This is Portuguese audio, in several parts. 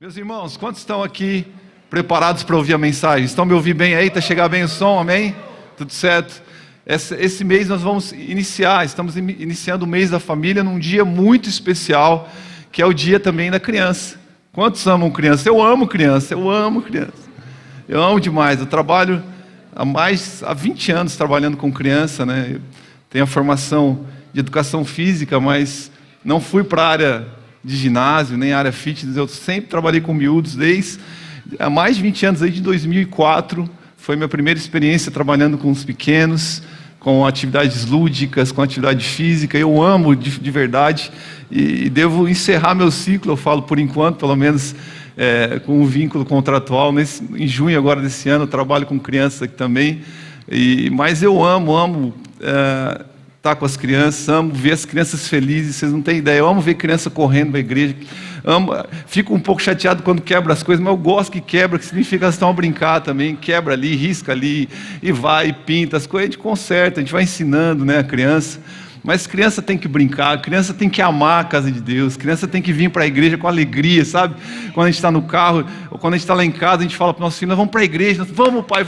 Meus irmãos, quantos estão aqui preparados para ouvir a mensagem? Estão me ouvindo bem aí? Está chegando bem o som? Amém? Tudo certo? Esse mês nós vamos estamos iniciando o mês da família num dia muito especial, que é o dia também da criança. Quantos amam criança? Eu amo criança, eu amo criança. Eu amo demais, eu trabalho há 20 anos trabalhando com criança, né? Eu tenho a formação de educação física, mas não fui para a área de ginásio, nem área fitness. Eu sempre trabalhei com miúdos desde há mais de 20 anos, desde 2004. Foi minha primeira experiência trabalhando com os pequenos, com atividades lúdicas, com atividade física. Eu amo de verdade e devo encerrar meu ciclo, eu falo por enquanto, pelo menos com um vínculo contratual. Em junho agora desse ano eu trabalho com crianças aqui também. Mas eu amo estar com as crianças, amo ver as crianças felizes, vocês não têm ideia. Eu amo ver criança correndo para a igreja. Fico um pouco chateado quando quebra as coisas, mas eu gosto que quebra, que significa que elas estão a brincar também. Quebra ali, risca ali, e vai, e pinta as coisas, a gente conserta, a gente vai ensinando, né, a criança. Mas criança tem que brincar, criança tem que amar a casa de Deus, criança tem que vir para a igreja com alegria, sabe? Quando a gente está no carro, ou quando a gente está lá em casa, a gente fala para o nosso filho: nós vamos para a igreja, vamos pai,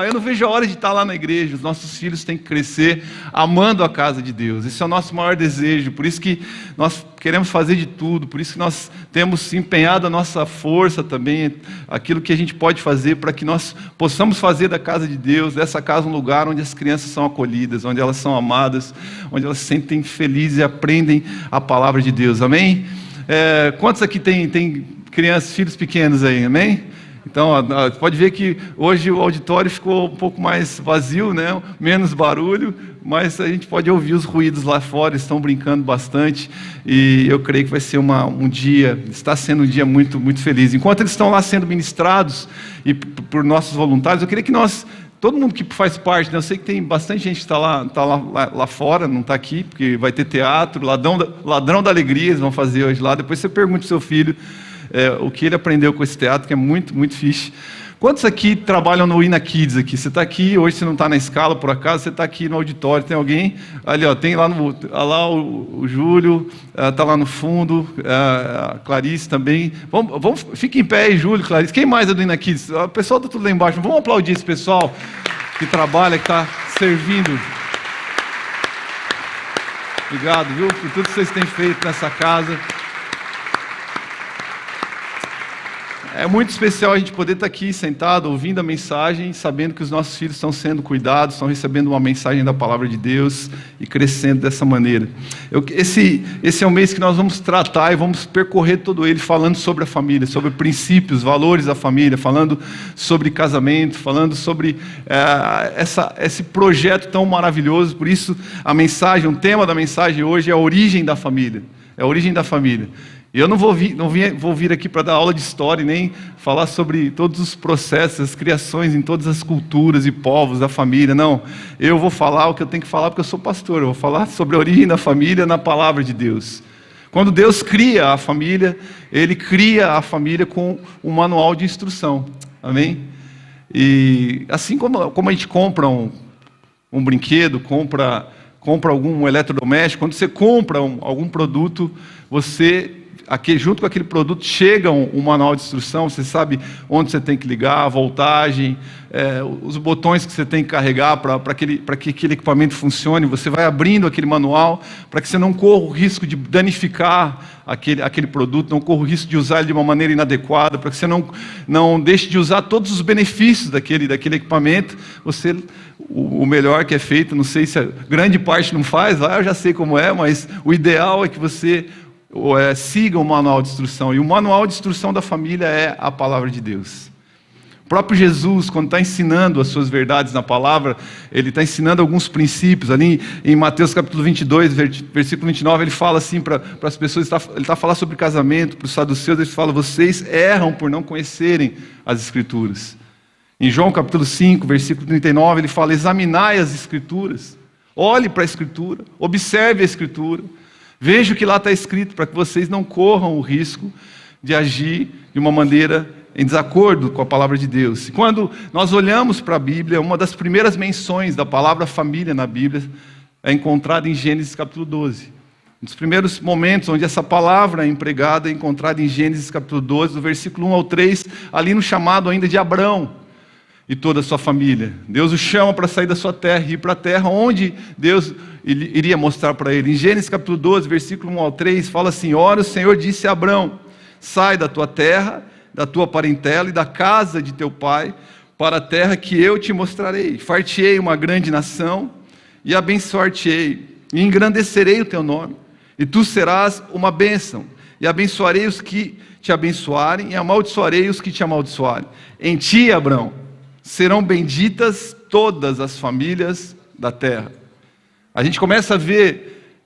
eu não vejo a hora de estar lá na igreja. Os nossos filhos têm que crescer amando a casa de Deus, esse é o nosso maior desejo, por isso que nós queremos fazer de tudo, por isso que nós temos empenhado a nossa força também, aquilo que a gente pode fazer para que nós possamos fazer da casa de Deus, dessa casa, um lugar onde as crianças são acolhidas, onde elas são amadas, onde elas se sentem felizes e aprendem a palavra de Deus, amém? Quantos aqui tem crianças, filhos pequenos aí, amém? Então, pode ver que hoje o auditório ficou um pouco mais vazio, né? Menos barulho, mas a gente pode ouvir os ruídos lá fora, estão brincando bastante, e eu creio que vai ser está sendo um dia muito, muito feliz. Enquanto eles estão lá sendo ministrados, e por nossos voluntários, eu queria que todo mundo que faz parte, né? Eu sei que tem bastante gente que está lá fora, não está aqui, porque vai ter teatro, Ladrão da Alegria, eles vão fazer hoje lá. Depois você pergunta para o seu filho o que ele aprendeu com esse teatro, que é muito, muito fixe. Quantos aqui trabalham no Ina Kids aqui? Você está aqui, hoje você não está na escala, por acaso, você está aqui no auditório, tem alguém? Ali, tem lá o Júlio, está lá no fundo, a Clarice também. Fique em pé aí, Júlio, Clarice. Quem mais é do Ina Kids? O pessoal está tudo lá embaixo. Vamos aplaudir esse pessoal que trabalha, que está servindo. Obrigado, viu, por tudo que vocês têm feito nessa casa. É muito especial a gente poder estar aqui sentado, ouvindo a mensagem, sabendo que os nossos filhos estão sendo cuidados, estão recebendo uma mensagem da palavra de Deus e crescendo dessa maneira. Esse é o mês que nós vamos tratar e vamos percorrer todo ele falando sobre a família, sobre princípios, valores da família, falando sobre casamento, falando sobre esse projeto tão maravilhoso. Por isso o tema da mensagem hoje é a origem da família. É a origem da família. E eu não vou vir aqui para dar aula de história, nem falar sobre todos os processos, as criações em todas as culturas e povos da família, não. Eu vou falar o que eu tenho que falar porque eu sou pastor, eu vou falar sobre a origem da família na palavra de Deus. Quando Deus cria a família, Ele cria a família com um manual de instrução, amém? E assim como a gente compra um brinquedo, compra algum eletrodoméstico, quando você compra algum produto, junto com aquele produto chega um manual de instrução, você sabe onde você tem que ligar, a voltagem, os botões que você tem que carregar para que aquele equipamento funcione. Você vai abrindo aquele manual para que você não corra o risco de danificar aquele produto, não corra o risco de usar ele de uma maneira inadequada, para que você não deixe de usar todos os benefícios daquele equipamento. O melhor que é feito, não sei se a grande parte não faz, eu já sei como é, mas o ideal é que você siga o manual de instrução, e o manual de instrução da família é a palavra de Deus. O próprio Jesus, quando está ensinando as suas verdades na palavra, ele está ensinando alguns princípios. Ali em Mateus capítulo 22, versículo 29, ele fala assim para as pessoas, ele está falando sobre casamento, para os saduceus, ele fala: vocês erram por não conhecerem as Escrituras. Em João capítulo 5, versículo 39, ele fala: examinai as Escrituras, olhe para a Escritura, observe a Escritura, veja o que lá está escrito, para que vocês não corram o risco de agir de uma maneira em desacordo com a palavra de Deus. E quando nós olhamos para a Bíblia, uma das primeiras menções da palavra família na Bíblia é encontrada em Gênesis capítulo 12. Um dos primeiros momentos onde essa palavra é empregada é encontrada em Gênesis capítulo 12, do versículo 1 ao 3, ali no chamado ainda de Abrão e toda a sua família. Deus o chama para sair da sua terra e ir para a terra onde Deus iria mostrar para ele. Em Gênesis capítulo 12, versículo 1 ao 3, fala assim: ora, o Senhor disse a Abrão: sai da tua terra, da tua parentela e da casa de teu pai, para a terra que eu te mostrarei. Far-te-ei uma grande nação, e abençoar-te-ei, e engrandecerei o teu nome, e tu serás uma bênção, e abençoarei os que te abençoarem, e amaldiçoarei os que te amaldiçoarem. Em ti, Abrão, serão benditas todas as famílias da terra. A gente começa a ver,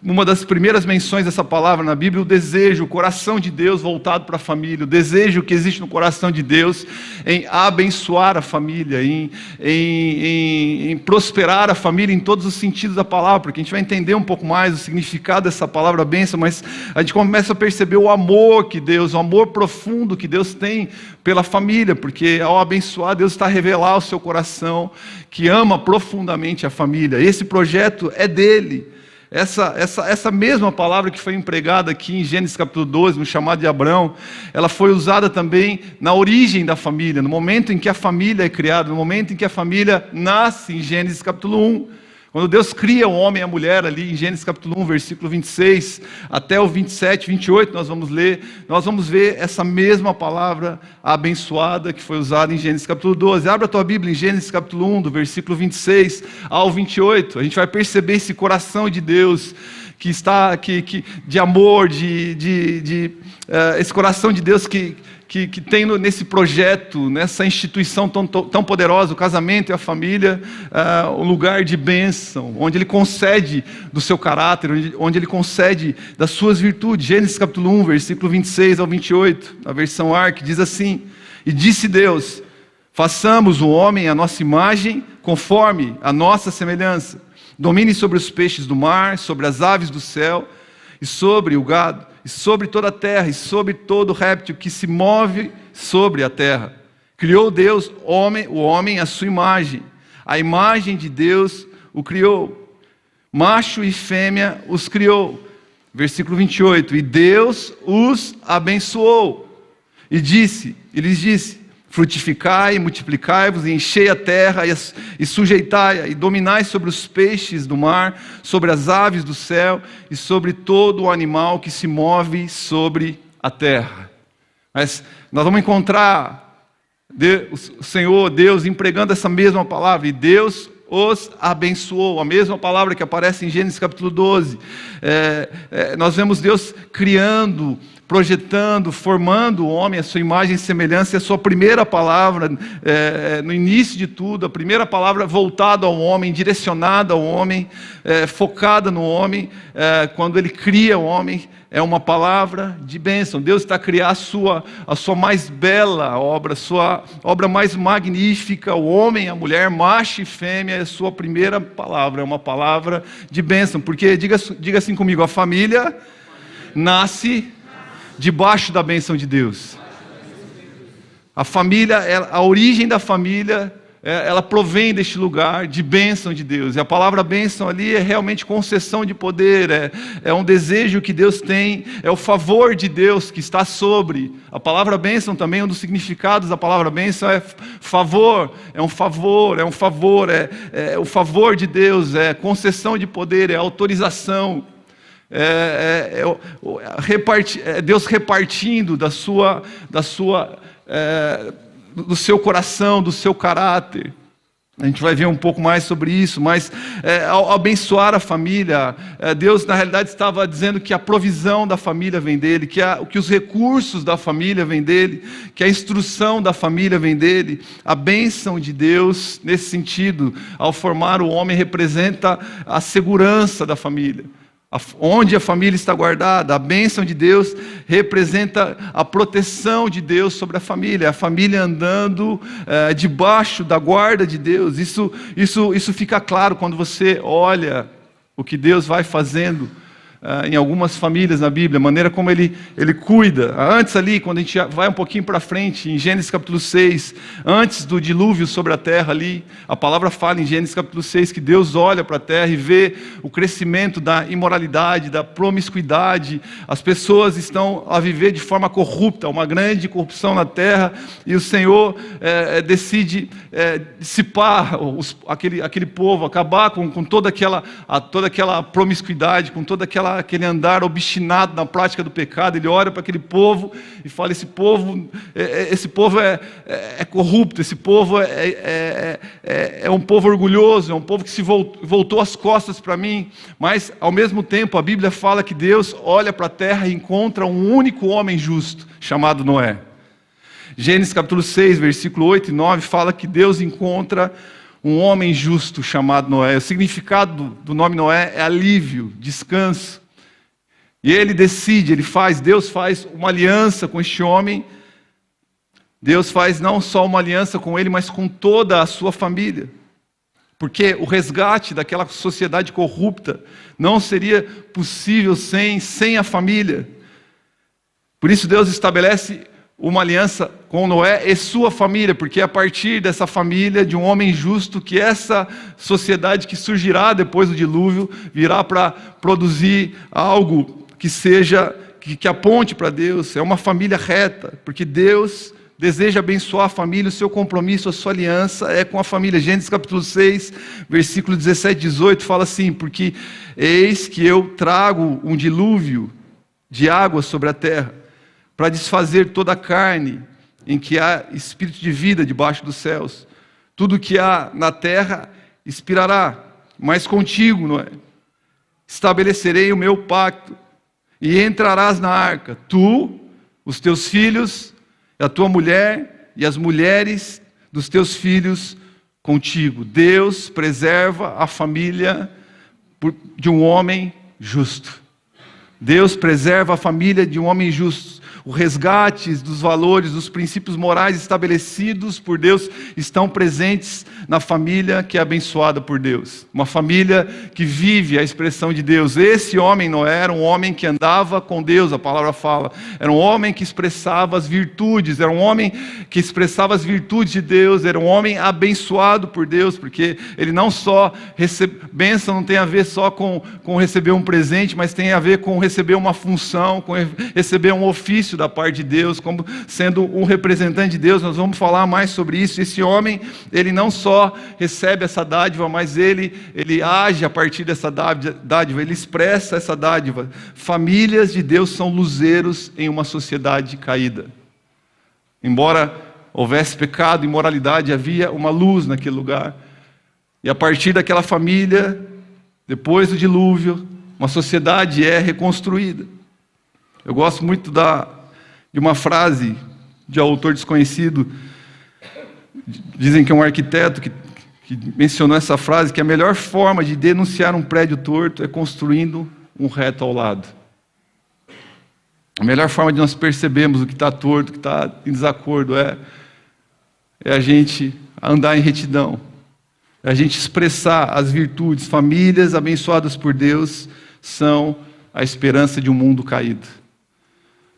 uma das primeiras menções dessa palavra na Bíblia, o desejo, o coração de Deus voltado para a família, o desejo que existe no coração de Deus em abençoar a família, em prosperar a família em todos os sentidos da palavra, porque a gente vai entender um pouco mais o significado dessa palavra bênção, mas a gente começa a perceber o amor que Deus, o amor profundo que Deus tem pela família, porque ao abençoar, Deus está a revelar o seu coração, que ama profundamente a família. Esse projeto é dele. Essa mesma palavra que foi empregada aqui em Gênesis capítulo 12, no chamado de Abrão, ela foi usada também na origem da família, no momento em que a família é criada, no momento em que a família nasce, em Gênesis capítulo 1. Quando Deus cria o homem e a mulher ali, em Gênesis capítulo 1, versículo 26, até o 27, 28, nós vamos ver essa mesma palavra abençoada que foi usada em Gênesis capítulo 12. Abra a tua Bíblia em Gênesis capítulo 1, do versículo 26 ao 28. A gente vai perceber esse coração de Deus, que está de amor, esse coração de Deus que tem nesse projeto, nessa instituição tão poderosa, o casamento e a família, um lugar de bênção, onde Ele concede do seu caráter, onde Ele concede das suas virtudes. Gênesis capítulo 1, versículo 26 ao 28, a versão ARC, diz assim: e disse Deus: façamos o homem à nossa imagem, conforme a nossa semelhança, domine sobre os peixes do mar, sobre as aves do céu, e sobre o gado, e sobre toda a terra, e sobre todo réptil que se move sobre a terra. Criou Deus o homem à sua imagem. A imagem de Deus o criou. Macho e fêmea os criou. Versículo 28. E Deus os abençoou. E lhes disse: frutificai e multiplicai-vos, e enchei a terra, e sujeitai-a, e dominai sobre os peixes do mar, sobre as aves do céu, e sobre todo o animal que se move sobre a terra. Mas nós vamos encontrar o Senhor, Deus, empregando essa mesma palavra, e Deus os abençoou, a mesma palavra que aparece em Gênesis capítulo 12. Nós vemos Deus criando, projetando, formando o homem à sua imagem e semelhança, e a sua primeira palavra, no início de tudo, a primeira palavra voltada ao homem, direcionada ao homem, focada no homem, quando Ele cria o homem, é uma palavra de bênção. Deus está a criar a sua mais bela obra, a sua obra mais magnífica, o homem, a mulher, macho e fêmea, é a sua primeira palavra, é uma palavra de bênção, porque, diga assim comigo, a família nasce debaixo da bênção de Deus. A família, a origem da família, ela provém deste lugar de bênção de Deus. E a palavra bênção ali é realmente concessão de poder, é um desejo que Deus tem, é o favor de Deus que está sobre. A palavra bênção também, um dos significados da palavra bênção é favor, é o favor de Deus, é concessão de poder, é autorização. Deus repartindo do seu coração, do seu caráter. A gente vai ver um pouco mais sobre isso, mas ao abençoar a família, Deus na realidade estava dizendo que a provisão da família vem dele, que os recursos da família vêm dele, que a instrução da família vem dele. A bênção de Deus, nesse sentido, ao formar o homem, representa a segurança da família. Onde a família está guardada, a bênção de Deus representa a proteção de Deus sobre a família andando debaixo da guarda de Deus. Isso fica claro quando você olha o que Deus vai fazendo em algumas famílias na Bíblia, a maneira como ele cuida. Antes ali, quando a gente vai um pouquinho para frente, em Gênesis capítulo 6, antes do dilúvio sobre a terra ali, a palavra fala em Gênesis capítulo 6 que Deus olha para a terra e vê o crescimento da imoralidade, da promiscuidade. As pessoas estão a viver de forma corrupta, uma grande corrupção na terra, e o Senhor decide dissipar aquele povo, acabar com toda aquela promiscuidade, com todo aquele andar obstinado na prática do pecado. Ele olha para aquele povo e fala: esse povo é corrupto, esse povo é um povo orgulhoso, é um povo que se voltou as costas para mim. Mas, ao mesmo tempo, a Bíblia fala que Deus olha para a terra e encontra um único homem justo, chamado Noé. Gênesis capítulo 6, versículo 8 e 9, fala que Deus encontra um homem justo chamado Noé. O significado do nome Noé é alívio, descanso. E ele decide, Deus faz uma aliança com este homem. Deus faz não só uma aliança com ele, mas com toda a sua família. Porque o resgate daquela sociedade corrupta não seria possível sem a família. Por isso Deus estabelece uma aliança com Noé e sua família, porque é a partir dessa família, de um homem justo, que essa sociedade que surgirá depois do dilúvio, virá para produzir algo que aponte para Deus. É uma família reta, porque Deus deseja abençoar a família. O seu compromisso, a sua aliança é com a família. Gênesis capítulo 6, versículo 17 e 18, fala assim: porque eis que eu trago um dilúvio de água sobre a terra, para desfazer toda a carne em que há espírito de vida debaixo dos céus. Tudo que há na terra expirará, mas contigo, Noé, estabelecerei o meu pacto, e entrarás na arca, tu, os teus filhos, a tua mulher e as mulheres dos teus filhos contigo. Deus preserva a família de um homem justo. Deus preserva a família de um homem justo. O resgate dos valores, dos princípios morais estabelecidos por Deus estão presentes na família que é abençoada por Deus. Uma família que vive a expressão de Deus. Esse homem Noé era um homem que andava com Deus, a palavra fala. Era um homem que expressava as virtudes, era um homem que expressava as virtudes de Deus, era um homem abençoado por Deus, porque ele não só bênção não tem a ver só com receber um presente, mas tem a ver com receber uma função, com receber um ofício da parte de Deus, como sendo um representante de Deus. Nós vamos falar mais sobre isso. Esse homem, ele não só recebe essa dádiva, mas ele age a partir dessa dádiva, ele expressa essa dádiva. Famílias de Deus são luzeiros em uma sociedade caída. Embora houvesse pecado e imoralidade, havia uma luz naquele lugar. E a partir daquela família, depois do dilúvio, uma sociedade é reconstruída. Eu gosto muito de uma frase de autor desconhecido. Dizem que é um arquiteto que mencionou essa frase, que a melhor forma de denunciar um prédio torto é construindo um reto ao lado. A melhor forma de nós percebermos o que está torto, o que está em desacordo, é a gente andar em retidão, é a gente expressar as virtudes. Famílias abençoadas por Deus são a esperança de um mundo caído.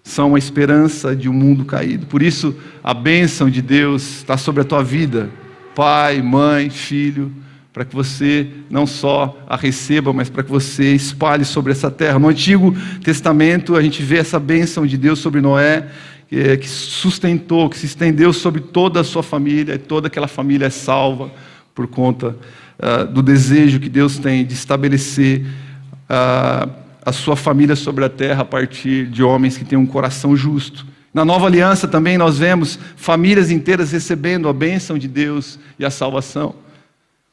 São a esperança de um mundo caído. Por isso, a bênção de Deus está sobre a tua vida, pai, mãe, filho, para que você não só a receba, mas para que você espalhe sobre essa terra. No Antigo Testamento, a gente vê essa bênção de Deus sobre Noé, que sustentou, que se estendeu sobre toda a sua família, e toda aquela família é salva por conta do desejo que Deus tem de estabelecer a sua família sobre a terra a partir de homens que têm um coração justo. Na Nova Aliança também nós vemos famílias inteiras recebendo a bênção de Deus e a salvação.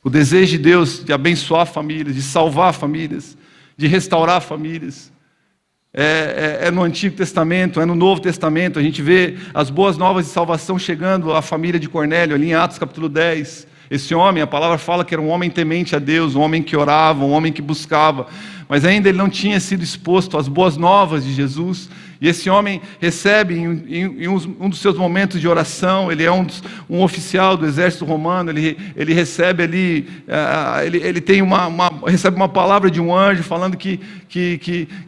O desejo de Deus de abençoar famílias, de salvar famílias, de restaurar famílias. É no Antigo Testamento, é no Novo Testamento. A gente vê as boas novas de salvação chegando à família de Cornélio, ali em Atos capítulo 10. Esse homem, a palavra fala que era um homem temente a Deus, um homem que orava, um homem que buscava, mas ainda ele não tinha sido exposto às boas novas de Jesus, E esse homem recebe em um dos seus momentos de oração, ele é um oficial do exército romano, ele recebe ali, ele tem recebe uma palavra de um anjo falando que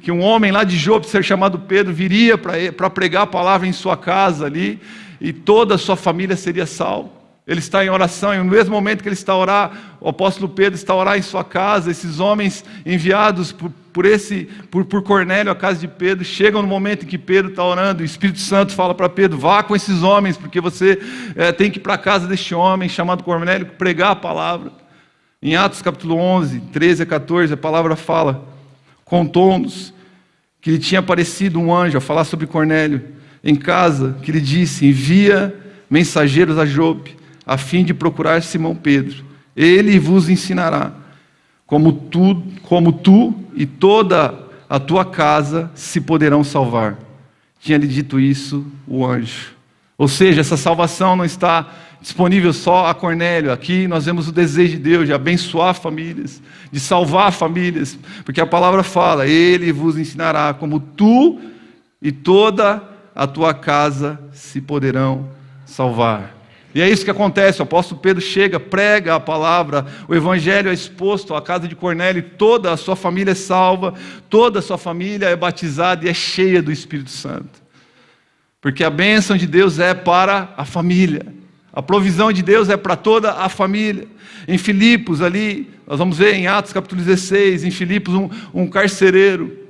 um homem lá de Jope, ser chamado Pedro, viria para pregar a palavra em sua casa ali, e toda a sua família seria salva. Ele está em oração, e no mesmo momento que ele está a orar, o apóstolo Pedro está a orar em sua casa. Esses homens enviados por Cornélio à casa de Pedro, chegam no momento em que Pedro está orando, e o Espírito Santo fala para Pedro: vá com esses homens, porque você tem que ir para a casa deste homem chamado Cornélio, pregar a palavra. Em Atos capítulo 11, 13 a 14, a palavra fala: contou-nos que lhe tinha aparecido um anjo a falar sobre Cornélio em casa, que lhe disse: envia mensageiros a Jope, a fim de procurar Simão Pedro. Ele vos ensinará como tu e toda a tua casa se poderão salvar. Tinha-lhe dito isso o anjo. Ou seja, essa salvação não está disponível só a Cornélio. Aqui nós vemos o desejo de Deus de abençoar famílias, de salvar famílias, porque a palavra fala: ele vos ensinará como tu e toda a tua casa se poderão salvar. E é isso que acontece. O apóstolo Pedro chega, prega a palavra, o evangelho é exposto à casa de Cornélio, toda a sua família é salva, toda a sua família é batizada e é cheia do Espírito Santo. Porque a bênção de Deus é para a família, a provisão de Deus é para toda a família. Em Filipos ali, nós vamos ver em Atos capítulo 16, em Filipos um carcereiro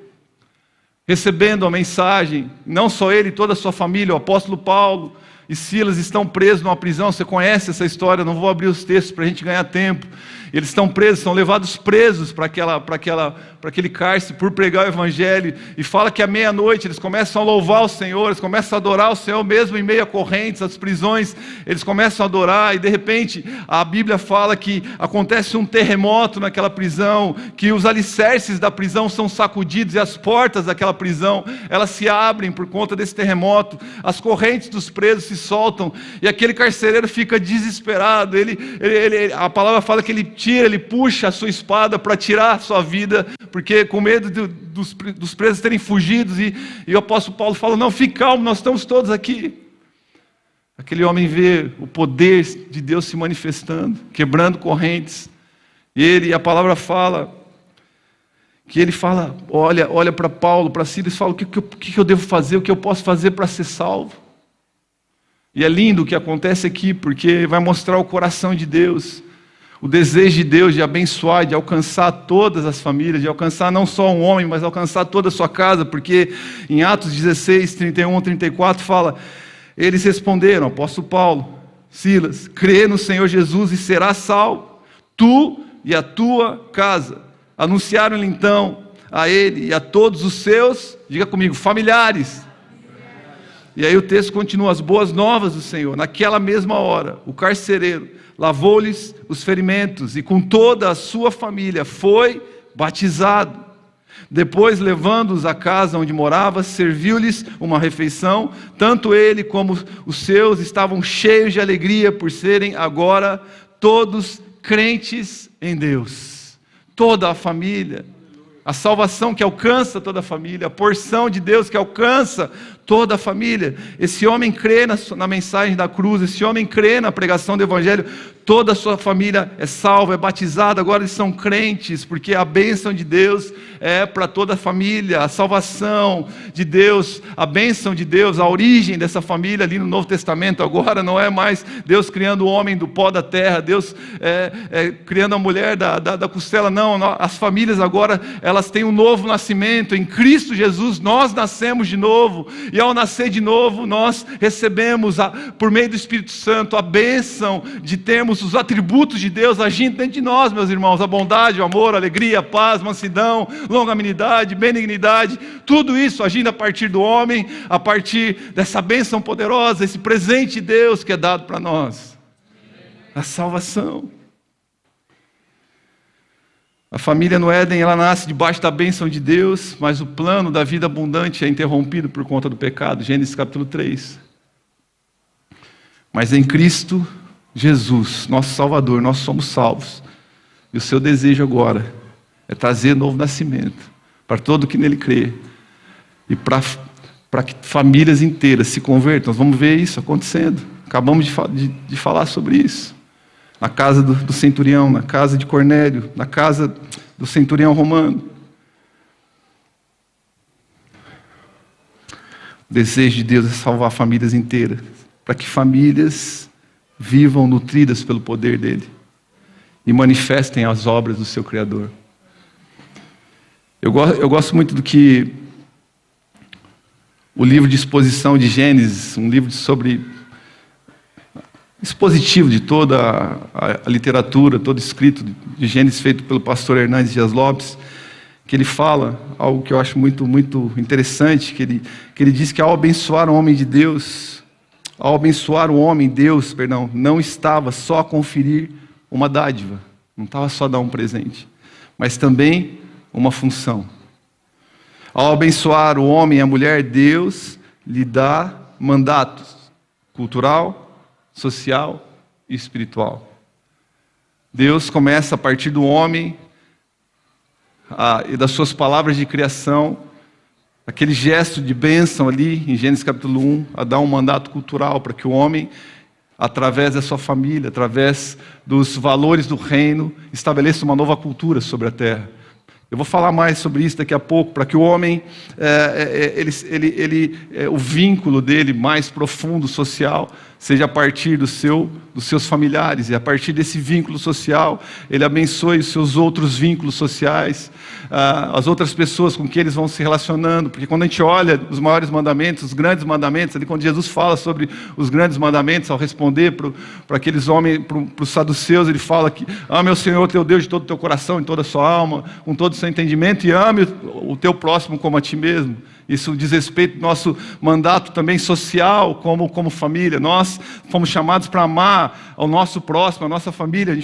recebendo a mensagem, não só ele, toda a sua família. O apóstolo Paulo e Silas estão presos numa prisão. Você conhece essa história, não vou abrir os textos para a gente ganhar tempo. Eles estão presos, são levados presos para aquele cárcere por pregar o evangelho, e fala que à meia-noite eles começam a louvar o Senhor, eles começam a adorar o Senhor, mesmo em meio a correntes, as prisões, eles começam a adorar, e de repente a Bíblia fala que acontece um terremoto naquela prisão, que os alicerces da prisão são sacudidos, e as portas daquela prisão, elas se abrem por conta desse terremoto, as correntes dos presos se soltam, e aquele carcereiro fica desesperado. A palavra fala que ele puxa a sua espada para tirar a sua vida, porque com medo dos presos terem fugido, e o apóstolo Paulo fala: não, fique calmo, nós estamos todos aqui. Aquele homem vê o poder de Deus se manifestando, quebrando correntes, e a palavra fala que ele fala, olha para Paulo, para Silas, e fala: o que eu devo fazer, o que eu posso fazer para ser salvo? E é lindo o que acontece aqui, porque vai mostrar o coração de Deus, o desejo de Deus de abençoar, de alcançar todas as famílias, de alcançar não só um homem, mas alcançar toda a sua casa, porque em Atos 16, 31 a 34 fala: eles responderam, apóstolo Paulo, Silas: crê no Senhor Jesus e serás salvo, tu e a tua casa. Anunciaram-lhe então a ele e a todos os seus, diga comigo, familiares. E aí o texto continua: as boas novas do Senhor. Naquela mesma hora, o carcereiro lavou-lhes os ferimentos, e com toda a sua família foi batizado. Depois, levando-os à casa onde morava, serviu-lhes uma refeição. Tanto ele como os seus estavam cheios de alegria por serem agora todos crentes em Deus. Toda a família, a salvação que alcança toda a família, a porção de Deus que alcança toda a família. Esse homem crê na mensagem da cruz, esse homem crê na pregação do evangelho, toda a sua família é salva, é batizada, agora eles são crentes, porque a bênção de Deus é para toda a família, a salvação de Deus, a bênção de Deus, a origem dessa família ali no Novo Testamento, agora não é mais Deus criando o homem do pó da terra, Deus criando a mulher da costela, não, as famílias agora, elas têm um novo nascimento, em Cristo Jesus nós nascemos de novo, e ao nascer de novo, nós recebemos, por meio do Espírito Santo, a bênção de termos os atributos de Deus agindo dentro de nós, meus irmãos: a bondade, o amor, a alegria, a paz, mansidão, longanimidade, benignidade, tudo isso agindo a partir do homem, a partir dessa bênção poderosa, esse presente de Deus que é dado para nós, a salvação. A família no Éden, ela nasce debaixo da bênção de Deus, mas o plano da vida abundante é interrompido por conta do pecado. Gênesis capítulo 3. Mas em Cristo Jesus, nosso Salvador, nós somos salvos. E o seu desejo agora é trazer novo nascimento para todo que nele crê. E para para que famílias inteiras se convertam. Nós vamos ver isso acontecendo. Acabamos de falar sobre isso. Na casa do centurião, na casa de Cornélio, na casa do centurião romano. O desejo de Deus é salvar famílias inteiras, para que famílias vivam nutridas pelo poder dele e manifestem as obras do seu Criador. Eu gosto muito do que o livro de exposição de Gênesis, um livro sobre expositivo de toda a literatura, todo escrito de Gênesis feito pelo pastor Hernandes Dias Lopes, que ele fala algo que eu acho muito, muito interessante, que ele diz que ao abençoar o homem, Deus não estava só a conferir uma dádiva, não estava só a dar um presente, mas também uma função. Ao abençoar o homem e a mulher, Deus lhe dá mandatos cultural, social e espiritual. Deus começa a partir do homem e das suas palavras de criação, aquele gesto de bênção ali em Gênesis capítulo 1, a dar um mandato cultural para que o homem, através da sua família, através dos valores do reino, estabeleça uma nova cultura sobre a terra. Eu vou falar mais sobre isso daqui a pouco, para que o homem, o vínculo dele mais profundo, social, seja a partir dos seus familiares, e a partir desse vínculo social, ele abençoe os seus outros vínculos sociais, as outras pessoas com que eles vão se relacionando, porque quando a gente olha os maiores mandamentos, os grandes mandamentos, ali quando Jesus fala sobre os grandes mandamentos, ao responder para aqueles homens, para os saduceus, ele fala que ame o Senhor teu Deus de todo o teu coração, em toda a sua alma, com todo o seu entendimento, e ame o teu próximo como a ti mesmo. Isso diz respeito ao nosso mandato também social, como família. Nós fomos chamados para amar ao nosso próximo, a nossa família.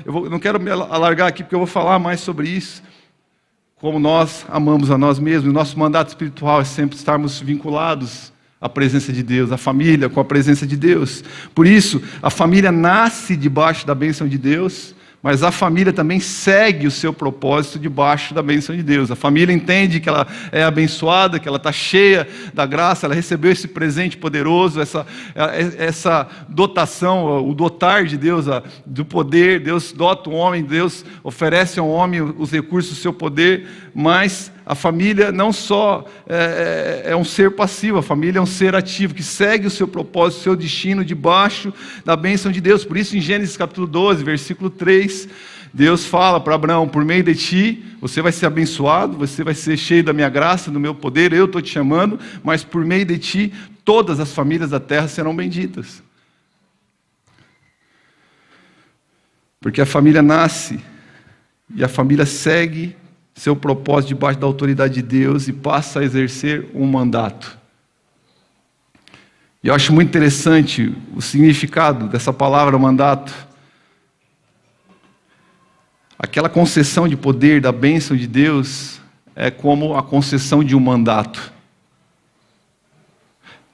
Eu não quero me alargar aqui, porque eu vou falar mais sobre isso. Como nós amamos a nós mesmos. O nosso mandato espiritual é sempre estarmos vinculados à presença de Deus, a família com a presença de Deus. Por isso, a família nasce debaixo da bênção de Deus, mas a família também segue o seu propósito debaixo da bênção de Deus. A família entende que ela é abençoada, que ela está cheia da graça, ela recebeu esse presente poderoso, essa dotação, o dotar de Deus, do poder. Deus dota o homem, Deus oferece ao homem os recursos do seu poder, mas a família não só é um ser passivo, a família é um ser ativo, que segue o seu propósito, o seu destino, debaixo da bênção de Deus. Por isso, em Gênesis capítulo 12, versículo 3, Deus fala para Abraão: por meio de ti, você vai ser abençoado, você vai ser cheio da minha graça, do meu poder, eu estou te chamando, mas por meio de ti, todas as famílias da terra serão benditas. Porque a família nasce, e a família segue seu propósito debaixo da autoridade de Deus e passa a exercer um mandato. E eu acho muito interessante o significado dessa palavra mandato. Aquela concessão de poder da bênção de Deus é como a concessão de um mandato.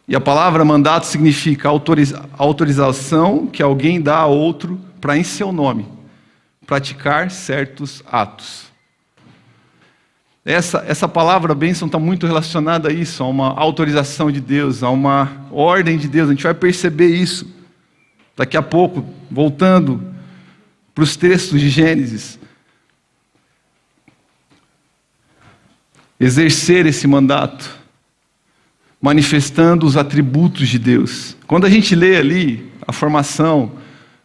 E a palavra mandato significa autorização que alguém dá a outro para, em seu nome, praticar certos atos. Essa palavra bênção está muito relacionada a isso, a uma autorização de Deus, a uma ordem de Deus. A gente vai perceber isso daqui a pouco, voltando para os textos de Gênesis. Exercer esse mandato, manifestando os atributos de Deus. Quando a gente lê ali a formação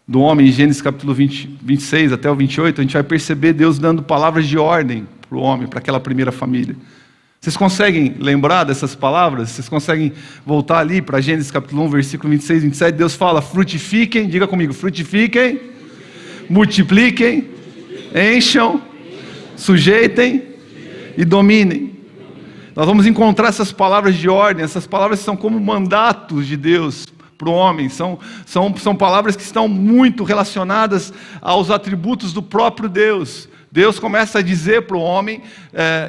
do homem em Gênesis capítulo 26 até o 28, a gente vai perceber Deus dando palavras de ordem para o homem, para aquela primeira família. Vocês conseguem lembrar dessas palavras? Vocês conseguem voltar ali para Gênesis capítulo 1, versículo 26 e 27? Deus fala: frutifiquem, diga comigo, frutifiquem, multipliquem, encham, sujeitem e dominem. Nós vamos encontrar essas palavras de ordem. Essas palavras são como mandatos de Deus para o homem, são palavras que estão muito relacionadas aos atributos do próprio Deus. Deus começa a dizer para o homem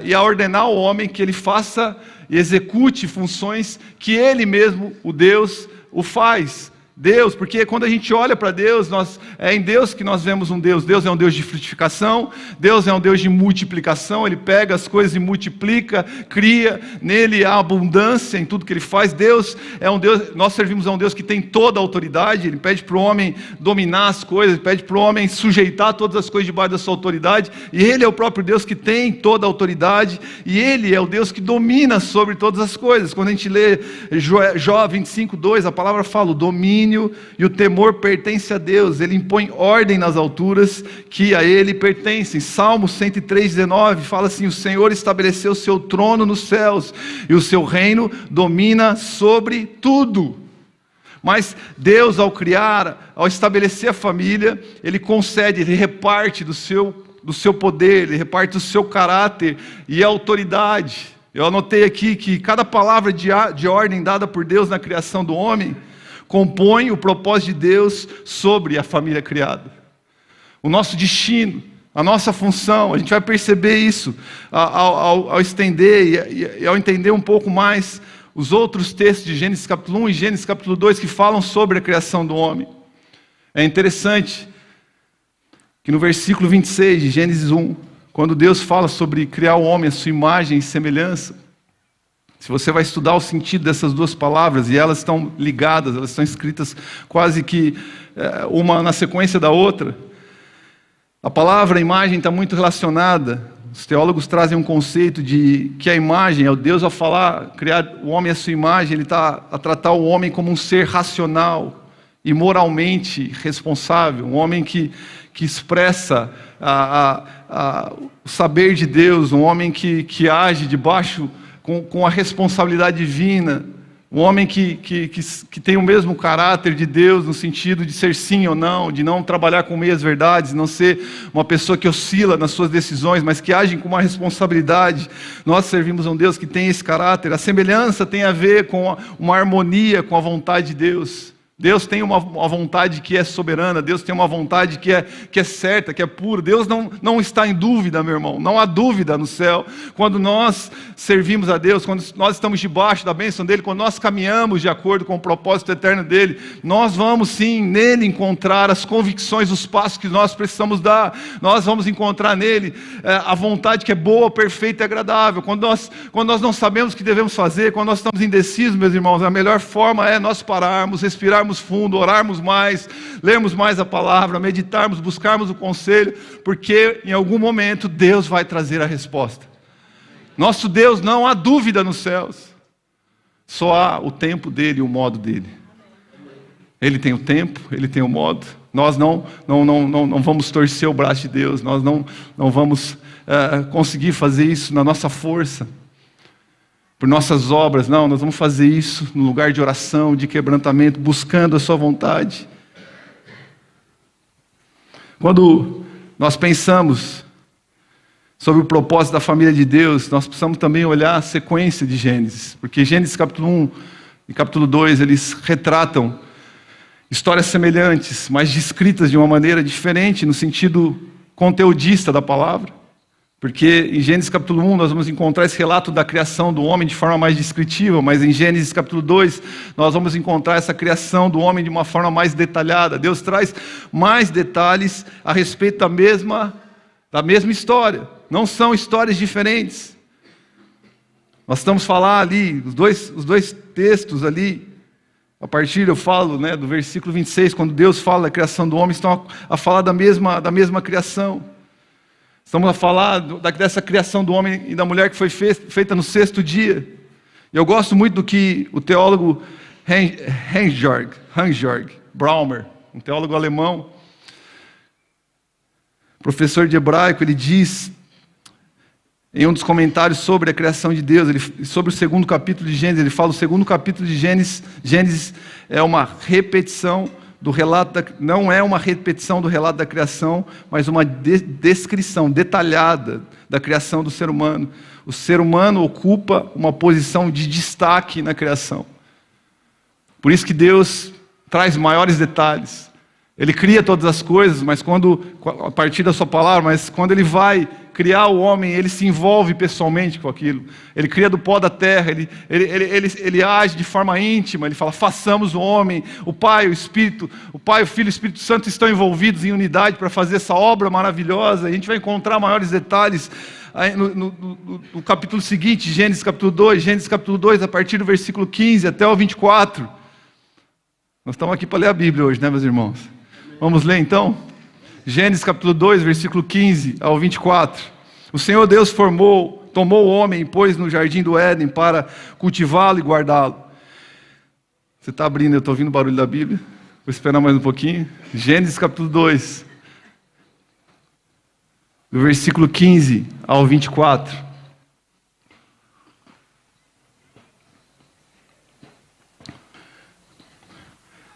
e a ordenar ao homem que ele faça e execute funções que ele mesmo, o Deus, o faz. Deus, porque quando a gente olha para Deus, é em Deus que nós vemos um Deus. Deus é um Deus de frutificação, Deus é um Deus de multiplicação, Ele pega as coisas e multiplica, cria, nele há abundância em tudo que Ele faz. Deus é um Deus, nós servimos a um Deus que tem toda a autoridade, Ele pede para o homem dominar as coisas, Ele pede para o homem sujeitar todas as coisas debaixo da sua autoridade, e Ele é o próprio Deus que tem toda a autoridade, e Ele é o Deus que domina sobre todas as coisas. Quando a gente lê Jó 25:2, a palavra fala, o domínio e o temor pertence a Deus, Ele impõe ordem nas alturas que a Ele pertencem. Salmo 103:19 fala assim, o Senhor estabeleceu o seu trono nos céus, e o seu reino domina sobre tudo. Mas Deus, ao criar, ao estabelecer a família, Ele concede, Ele reparte do seu poder, Ele reparte do seu caráter e a autoridade. Eu anotei aqui que cada palavra de ordem dada por Deus na criação do homem compõe o propósito de Deus sobre a família criada. O nosso destino, a nossa função, a gente vai perceber isso ao estender e ao entender um pouco mais os outros textos de Gênesis capítulo 1 e Gênesis capítulo 2 que falam sobre a criação do homem. É interessante que no versículo 26 de Gênesis 1, quando Deus fala sobre criar o homem à sua imagem e semelhança, se você vai estudar o sentido dessas duas palavras, e elas estão ligadas, elas estão escritas quase que uma na sequência da outra, a palavra imagem está muito relacionada. Os teólogos trazem um conceito de que a imagem, é o Deus ao falar, criar o homem à sua imagem, Ele está a tratar o homem como um ser racional e moralmente responsável, um homem que expressa o saber de Deus, um homem que age debaixo com a responsabilidade divina, um homem que tem o mesmo caráter de Deus, no sentido de ser sim ou não, de não trabalhar com meias verdades, não ser uma pessoa que oscila nas suas decisões, mas que age com uma responsabilidade. Nós servimos a um Deus que tem esse caráter. A semelhança tem a ver com uma harmonia com a vontade de Deus. Deus tem uma vontade que é soberana, Deus tem uma vontade que é certa, que é pura. Deus não está em dúvida, meu irmão, não há dúvida no céu. Quando nós servimos a Deus, quando nós estamos debaixo da bênção dEle, quando nós caminhamos de acordo com o propósito eterno dEle, nós vamos sim nele encontrar as convicções, os passos que nós precisamos dar. Nós vamos encontrar nele a vontade que é boa, perfeita e agradável. Quando nós não sabemos o que devemos fazer, quando nós estamos indecisos, meus irmãos, a melhor forma é nós pararmos, respirarmos fundo, orarmos mais, lermos mais a palavra, meditarmos, buscarmos o conselho, porque em algum momento Deus vai trazer a resposta. Nosso Deus, não há dúvida nos céus, só há o tempo dele e o modo dele. Ele tem o tempo, ele tem o modo. Nós não vamos torcer o braço de Deus, nós não vamos conseguir fazer isso na nossa força, por nossas obras. Não, nós vamos fazer isso no lugar de oração, de quebrantamento, buscando a sua vontade. Quando nós pensamos sobre o propósito da família de Deus, nós precisamos também olhar a sequência de Gênesis, porque Gênesis capítulo 1 e capítulo 2, eles retratam histórias semelhantes, mas descritas de uma maneira diferente, no sentido conteudista da palavra. Porque em Gênesis capítulo 1 nós vamos encontrar esse relato da criação do homem de forma mais descritiva, mas em Gênesis capítulo 2 nós vamos encontrar essa criação do homem de uma forma mais detalhada. Deus traz mais detalhes a respeito da mesma história. Não são histórias diferentes. Nós estamos falando ali, os dois textos ali, a partir, eu falo, do versículo 26, quando Deus fala da criação do homem, estão a falar da mesma criação. Estamos a falar dessa criação do homem e da mulher que foi feita no 6º dia. E eu gosto muito do que o teólogo Hans-Georg Baumer, um teólogo alemão, professor de hebraico, ele diz, em um dos comentários sobre a criação de Deus, sobre o 2º capítulo de Gênesis, ele fala: o 2º capítulo de Gênesis é uma repetição do relato, não é uma repetição do relato da criação, mas uma descrição detalhada da criação do ser humano. O ser humano ocupa uma posição de destaque na criação. Por isso que Deus traz maiores detalhes. Ele cria todas as coisas, mas a partir da sua palavra, mas quando ele vai criar o homem, ele se envolve pessoalmente com aquilo. Ele cria do pó da terra, ele age de forma íntima, ele fala, façamos o homem. O Pai, o Espírito, o Pai, o Filho e o Espírito Santo estão envolvidos em unidade para fazer essa obra maravilhosa. A gente vai encontrar maiores detalhes aí no capítulo seguinte, Gênesis capítulo 2, a partir do versículo 15 até o 24. Nós estamos aqui para ler a Bíblia hoje, né, meus irmãos? Vamos ler então? Gênesis capítulo 2, versículo 15 ao 24. O Senhor Deus tomou o homem e pôs no jardim do Éden para cultivá-lo e guardá-lo. Você está abrindo, eu estou ouvindo o barulho da Bíblia. Vou esperar mais um pouquinho. Gênesis capítulo 2, do versículo 15 ao 24.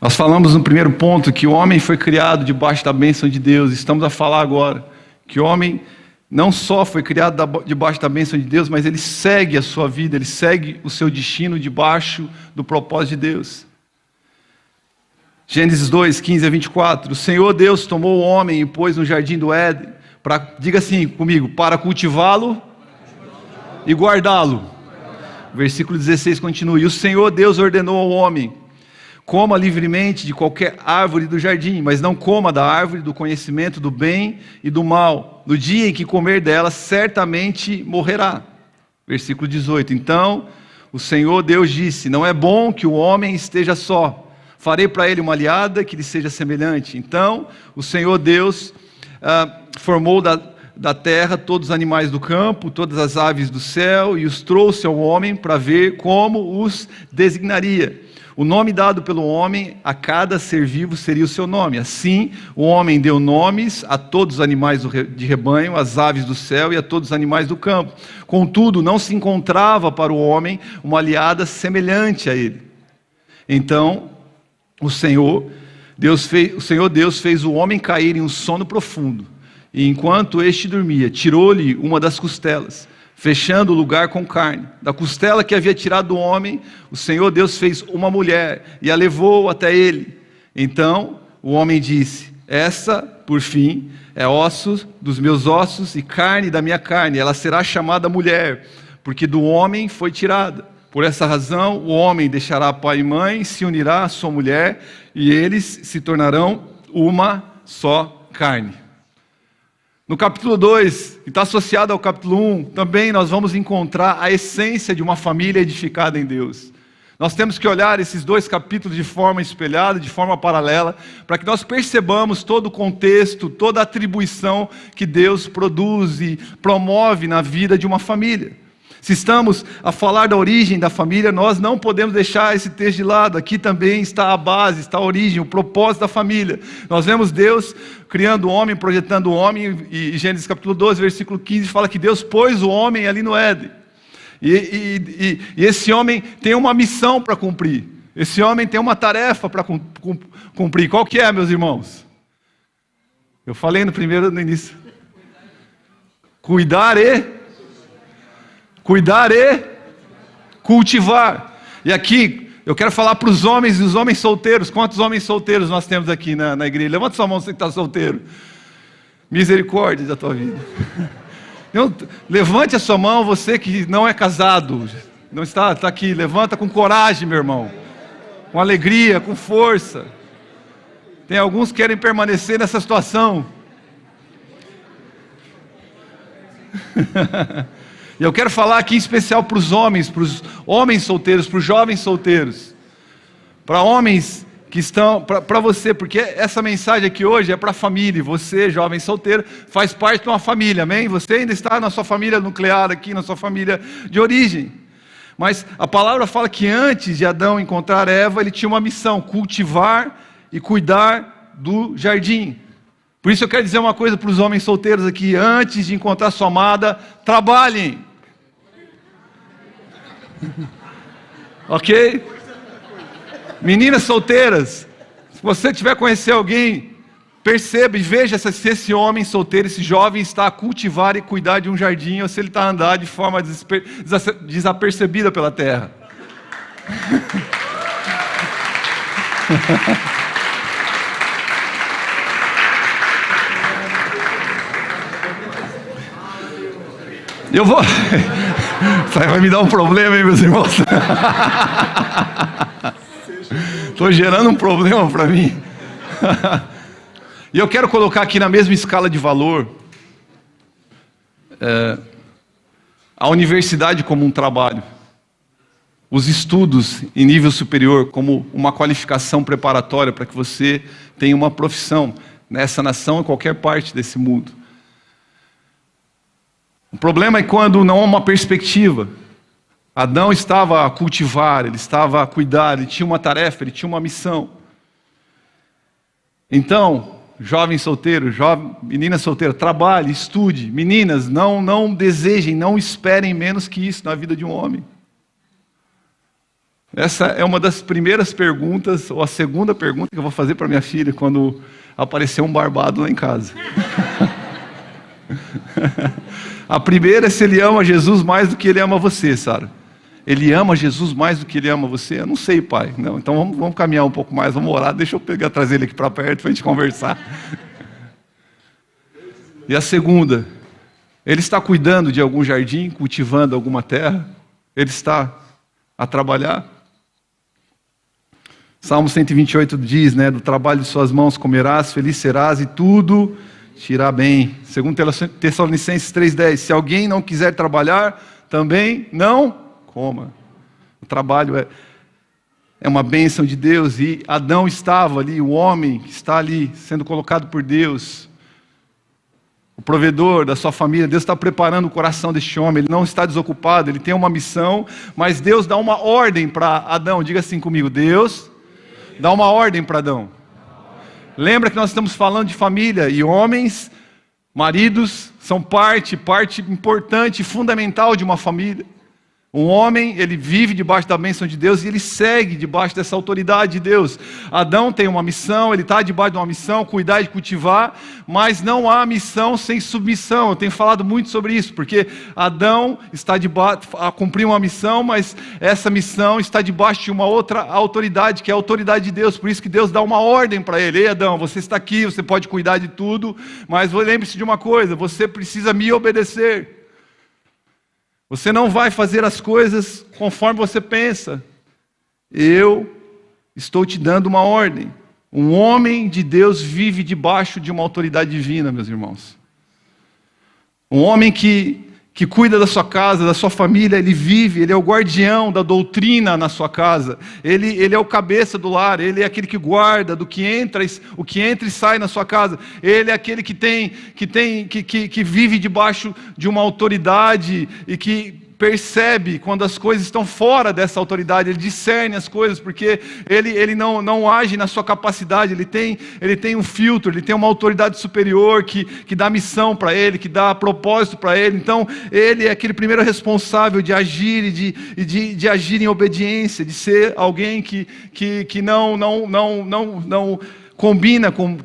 Nós falamos no primeiro ponto que o homem foi criado debaixo da bênção de Deus. Estamos a falar agora que o homem não só foi criado debaixo da bênção de Deus, mas ele segue a sua vida, ele segue o seu destino debaixo do propósito de Deus. Gênesis 2, 15 a 24. O Senhor Deus tomou o homem e pôs no jardim do Éden, diga assim comigo, para cultivá-lo e guardá-lo. Versículo 16 continua. E o Senhor Deus ordenou ao homem, coma livremente de qualquer árvore do jardim, mas não coma da árvore do conhecimento do bem e do mal. No dia em que comer dela, certamente morrerá. Versículo 18. Então, o Senhor Deus disse, não é bom que o homem esteja só. Farei para ele uma aliada que lhe seja semelhante. Então, o Senhor Deus formou da terra todos os animais do campo, todas as aves do céu, e os trouxe ao homem para ver como os designaria. O nome dado pelo homem a cada ser vivo seria o seu nome. Assim, o homem deu nomes a todos os animais de rebanho, às aves do céu e a todos os animais do campo. Contudo, não se encontrava para o homem uma aliada semelhante a ele. Então, o Senhor Deus fez o homem cair em um sono profundo. E enquanto este dormia, tirou-lhe uma das costelas, fechando o lugar com carne. Da costela que havia tirado do homem, o Senhor Deus fez uma mulher e a levou até ele. Então o homem disse, essa, por fim, é osso dos meus ossos e carne da minha carne. Ela será chamada mulher, porque do homem foi tirada. Por essa razão, o homem deixará pai e mãe, se unirá à sua mulher, e eles se tornarão uma só carne. No capítulo 2, que está associado ao capítulo 1, também nós vamos encontrar a essência de uma família edificada em Deus. Nós temos que olhar esses dois capítulos de forma espelhada, de forma paralela, para que nós percebamos todo o contexto, toda a atribuição que Deus produz e promove na vida de uma família. Se estamos a falar da origem da família, nós não podemos deixar esse texto de lado. Aqui também está a base, está a origem, o propósito da família. Nós vemos Deus criando o homem, projetando o homem, e Gênesis capítulo 12, versículo 15, fala que Deus pôs o homem ali no Éden. E esse homem tem uma missão para cumprir. Esse homem tem uma tarefa para cumprir. Qual que é, meus irmãos? Eu falei no início. Cuidar e cultivar. E aqui eu quero falar para os homens e os homens solteiros. Quantos homens solteiros nós temos aqui na igreja? Levanta sua mão, você que está solteiro. Misericórdia da tua vida. Levante a sua mão, você que não é casado. Não está aqui. Levanta com coragem, meu irmão. Com alegria, com força. Tem alguns que querem permanecer nessa situação. E eu quero falar aqui em especial para os homens solteiros, para os jovens solteiros, para homens que estão, para você, porque essa mensagem aqui hoje é para a família, e você, jovem solteiro, faz parte de uma família, amém? Você ainda está na sua família nuclear aqui, na sua família de origem, mas a palavra fala que antes de Adão encontrar Eva, ele tinha uma missão, cultivar e cuidar do jardim. Por isso eu quero dizer uma coisa para os homens solteiros aqui, antes de encontrar sua amada, trabalhem. Ok? Meninas solteiras, se você tiver conhecer alguém, perceba e veja se esse homem solteiro, esse jovem está a cultivar e cuidar de um jardim, ou se ele está a andar de forma desapercebida pela terra. Eu vou. Isso aí vai me dar um problema, hein, meus irmãos? Estou gerando um problema para mim. E eu quero colocar aqui na mesma escala de valor a universidade como um trabalho, os estudos em nível superior como uma qualificação preparatória para que você tenha uma profissão nessa nação ou em qualquer parte desse mundo. O problema é quando não há uma perspectiva. Adão estava a cultivar, ele estava a cuidar, ele tinha uma tarefa, ele tinha uma missão. Então, jovem solteiro, menina solteira, trabalhe, estude. Meninas, não desejem, não esperem menos que isso na vida de um homem. Essa é uma das primeiras perguntas, ou a segunda pergunta que eu vou fazer para minha filha quando aparecer um barbado lá em casa. A primeira é se ele ama Jesus mais do que ele ama você, Sara. Ele ama Jesus mais do que ele ama você? Eu não sei, pai. Não, então vamos caminhar um pouco mais, vamos orar. Deixa eu trazer ele aqui para perto para a gente conversar. E a segunda, ele está cuidando de algum jardim, cultivando alguma terra? Ele está a trabalhar? Salmo 128 diz, do trabalho de suas mãos comerás, feliz serás e tudo te irá bem. Segundo Tessalonicenses 3,10, se alguém não quiser trabalhar, também não coma. O trabalho é uma bênção de Deus, e Adão estava ali, o homem que está ali, sendo colocado por Deus, o provedor da sua família. Deus está preparando o coração deste homem, ele não está desocupado, ele tem uma missão, mas Deus dá uma ordem para Adão. Diga assim comigo: Deus dá uma ordem para Adão. Lembra que nós estamos falando de família, e homens, maridos, são parte importante, fundamental de uma família. Um homem, ele vive debaixo da bênção de Deus e ele segue debaixo dessa autoridade de Deus. Adão tem uma missão, ele está debaixo de uma missão, cuidar e cultivar, mas não há missão sem submissão. Eu tenho falado muito sobre isso, porque Adão está a cumprir uma missão, mas essa missão está debaixo de uma outra autoridade, que é a autoridade de Deus. Por isso que Deus dá uma ordem para ele: ei, Adão, você está aqui, você pode cuidar de tudo, mas lembre-se de uma coisa, você precisa me obedecer. Você não vai fazer as coisas conforme você pensa. Eu estou te dando uma ordem. Um homem de Deus vive debaixo de uma autoridade divina, meus irmãos. Um homem que cuida da sua casa, da sua família, ele é o guardião da doutrina na sua casa. Ele é o cabeça do lar, ele é aquele que guarda o que entra e sai na sua casa. Ele é aquele que vive debaixo de uma autoridade e que percebe quando as coisas estão fora dessa autoridade. Ele discerne as coisas, porque ele não age na sua capacidade. Ele tem um filtro, ele tem uma autoridade superior que dá missão para ele, que dá propósito para ele. Então ele é aquele primeiro responsável de agir e de agir em obediência, de ser alguém que não combina com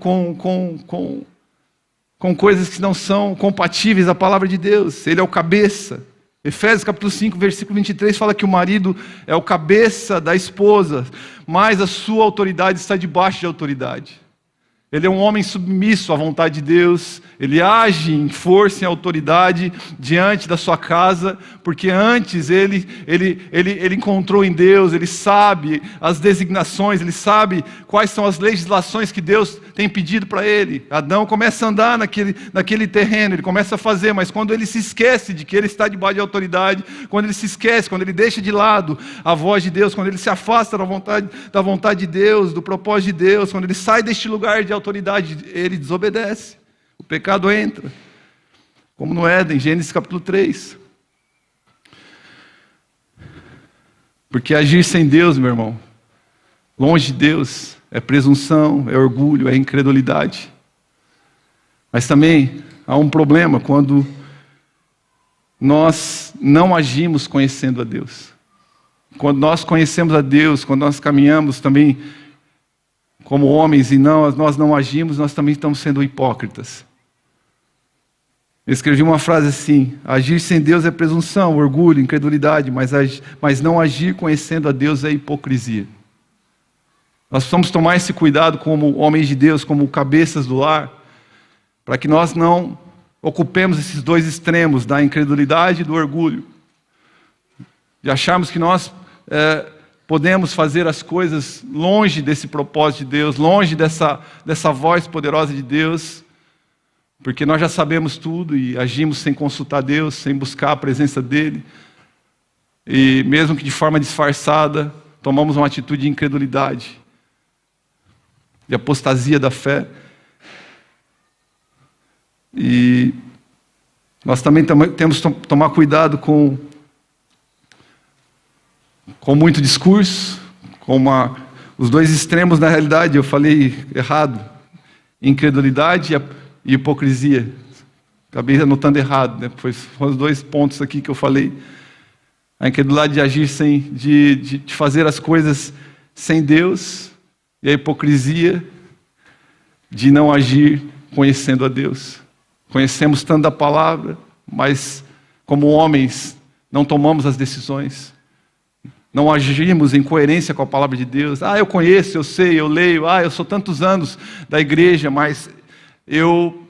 coisas que não são compatíveis à palavra de Deus. Ele é o cabeça. Efésios capítulo 5, versículo 23 fala que o marido é o cabeça da esposa, mas a sua autoridade está debaixo de autoridade. Ele é um homem submisso à vontade de Deus, ele age em força e em autoridade diante da sua casa, porque antes ele encontrou em Deus, ele sabe as designações, ele sabe quais são as legislações que Deus tem pedido para ele. Adão começa a andar naquele terreno, ele começa a fazer, mas quando ele se esquece de que ele está debaixo de autoridade, quando ele se esquece, quando ele deixa de lado a voz de Deus, quando ele se afasta da vontade de Deus, do propósito de Deus, quando ele sai deste lugar de autoridade, ele desobedece. O pecado entra, como no Éden, Gênesis capítulo 3. Porque agir sem Deus, meu irmão, longe de Deus, é presunção, é orgulho, é incredulidade. Mas também há um problema quando nós não agimos conhecendo a Deus. Quando nós conhecemos a Deus, quando nós caminhamos também como homens e nós não agimos, nós também estamos sendo hipócritas. Eu escrevi uma frase assim: agir sem Deus é presunção, orgulho, incredulidade, mas não agir conhecendo a Deus é hipocrisia. Nós precisamos tomar esse cuidado como homens de Deus, como cabeças do lar, para que nós não ocupemos esses dois extremos da incredulidade e do orgulho. De acharmos que nós podemos fazer as coisas longe desse propósito de Deus, longe dessa voz poderosa de Deus, porque nós já sabemos tudo e agimos sem consultar Deus, sem buscar a presença dEle. E mesmo que de forma disfarçada, tomamos uma atitude de incredulidade, de apostasia da fé. E nós também temos que tomar cuidado com muito discurso, os dois extremos na realidade, eu falei errado, incredulidade e hipocrisia. Acabei anotando errado, né? Foram os dois pontos aqui que eu falei. A incredulidade de agir de fazer as coisas sem Deus, e a hipocrisia de não agir conhecendo a Deus. Conhecemos tanto da palavra, mas como homens não tomamos as decisões. Não agimos em coerência com a palavra de Deus. Eu conheço, eu sei, eu leio. Eu sou tantos anos da igreja, mas eu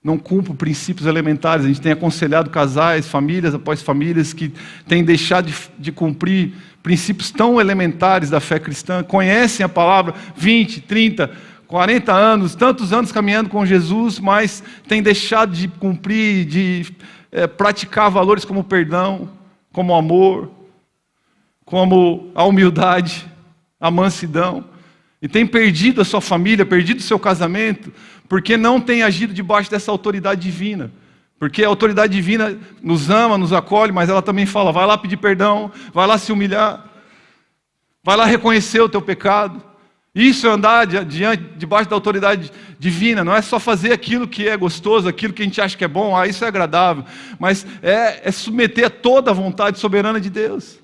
não cumpro princípios elementares. A gente tem aconselhado casais, famílias após famílias que têm deixado de cumprir princípios tão elementares da fé cristã. Conhecem a palavra 20, 30, 40 anos, tantos anos caminhando com Jesus, mas têm deixado de cumprir, de praticar valores como o perdão, como o amor, como a humildade, a mansidão, e tem perdido a sua família, perdido o seu casamento, porque não tem agido debaixo dessa autoridade divina. Porque a autoridade divina nos ama, nos acolhe, mas ela também fala, vai lá pedir perdão, vai lá se humilhar, vai lá reconhecer o teu pecado. Isso é andar debaixo da autoridade divina, não é só fazer aquilo que é gostoso, aquilo que a gente acha que é bom, isso é agradável, mas é submeter a toda a vontade soberana de Deus.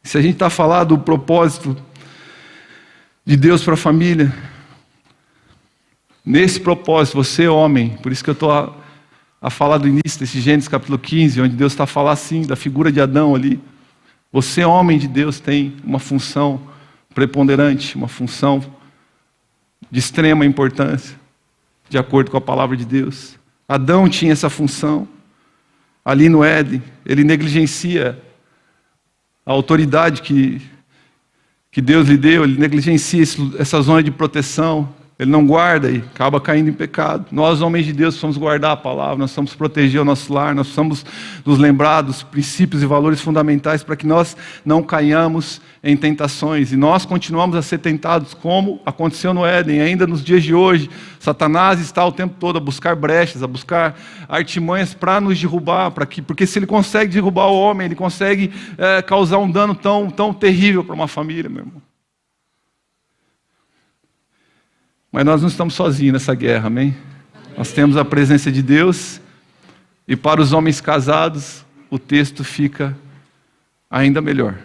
Se a gente está falando do propósito de Deus para a família, nesse propósito, você homem, por isso que eu estou a falar do início desse Gênesis capítulo 15, onde Deus está a falar assim, da figura de Adão ali. Você, homem de Deus, tem uma função preponderante, uma função de extrema importância, de acordo com a palavra de Deus. Adão tinha essa função, ali no Éden, ele negligencia a autoridade que Deus lhe deu, ele negligencia essa zona de proteção, ele não guarda e acaba caindo em pecado. Nós, homens de Deus, precisamos guardar a palavra, nós precisamos proteger o nosso lar, nós precisamos nos lembrar dos princípios e valores fundamentais para que nós não caiamos em tentações. E nós continuamos a ser tentados, como aconteceu no Éden, ainda nos dias de hoje. Satanás está o tempo todo a buscar brechas, a buscar artimanhas para nos derrubar, porque se ele consegue derrubar o homem, ele consegue causar um dano tão terrível para uma família, meu irmão. Mas nós não estamos sozinhos nessa guerra, amém? Nós temos a presença de Deus, e para os homens casados, o texto fica ainda melhor.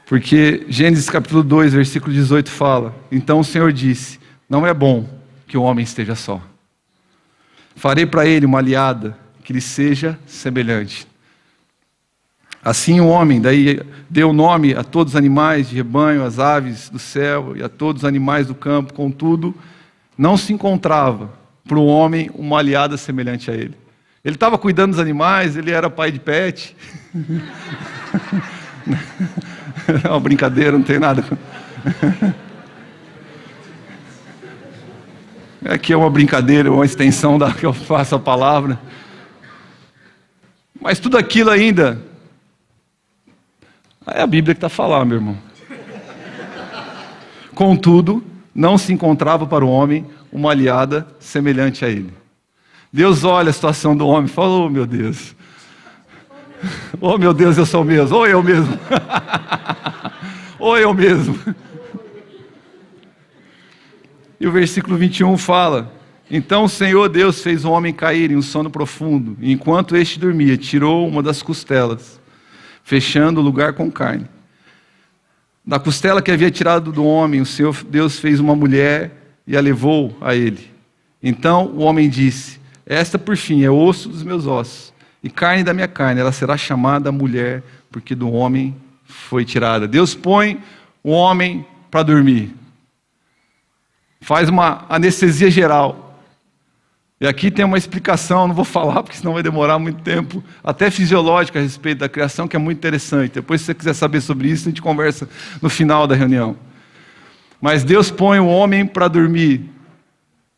Porque Gênesis capítulo 2, versículo 18 fala, então o Senhor disse, não é bom que o homem esteja só. Farei para ele uma aliada que lhe seja semelhante. Assim o homem, daí deu nome a todos os animais de rebanho, às aves do céu e a todos os animais do campo, contudo, não se encontrava para o homem uma aliada semelhante a ele. Ele estava cuidando dos animais, ele era pai de pet. É uma brincadeira, não tem nada. Aqui é uma brincadeira, uma extensão da que eu faço a palavra. Mas tudo aquilo ainda... É a Bíblia que está falando, meu irmão. Contudo, não se encontrava para o homem uma aliada semelhante a ele. Deus olha a situação do homem e fala, oh meu Deus. Oh meu Deus, eu sou o mesmo. Oh eu mesmo. Oh eu mesmo. E o versículo 21 fala, então o Senhor Deus fez o homem cair em um sono profundo, e enquanto este dormia, tirou uma das costelas, fechando o lugar com carne. Da costela que havia tirado do homem, o Senhor Deus fez uma mulher e a levou a ele. Então o homem disse, esta por fim é osso dos meus ossos e carne da minha carne, ela será chamada mulher, porque do homem foi tirada. Deus põe o homem para dormir. Faz uma anestesia geral. E aqui tem uma explicação, não vou falar porque senão vai demorar muito tempo, até fisiológica a respeito da criação, que é muito interessante. Depois, se você quiser saber sobre isso, a gente conversa no final da reunião. Mas Deus põe o homem para dormir.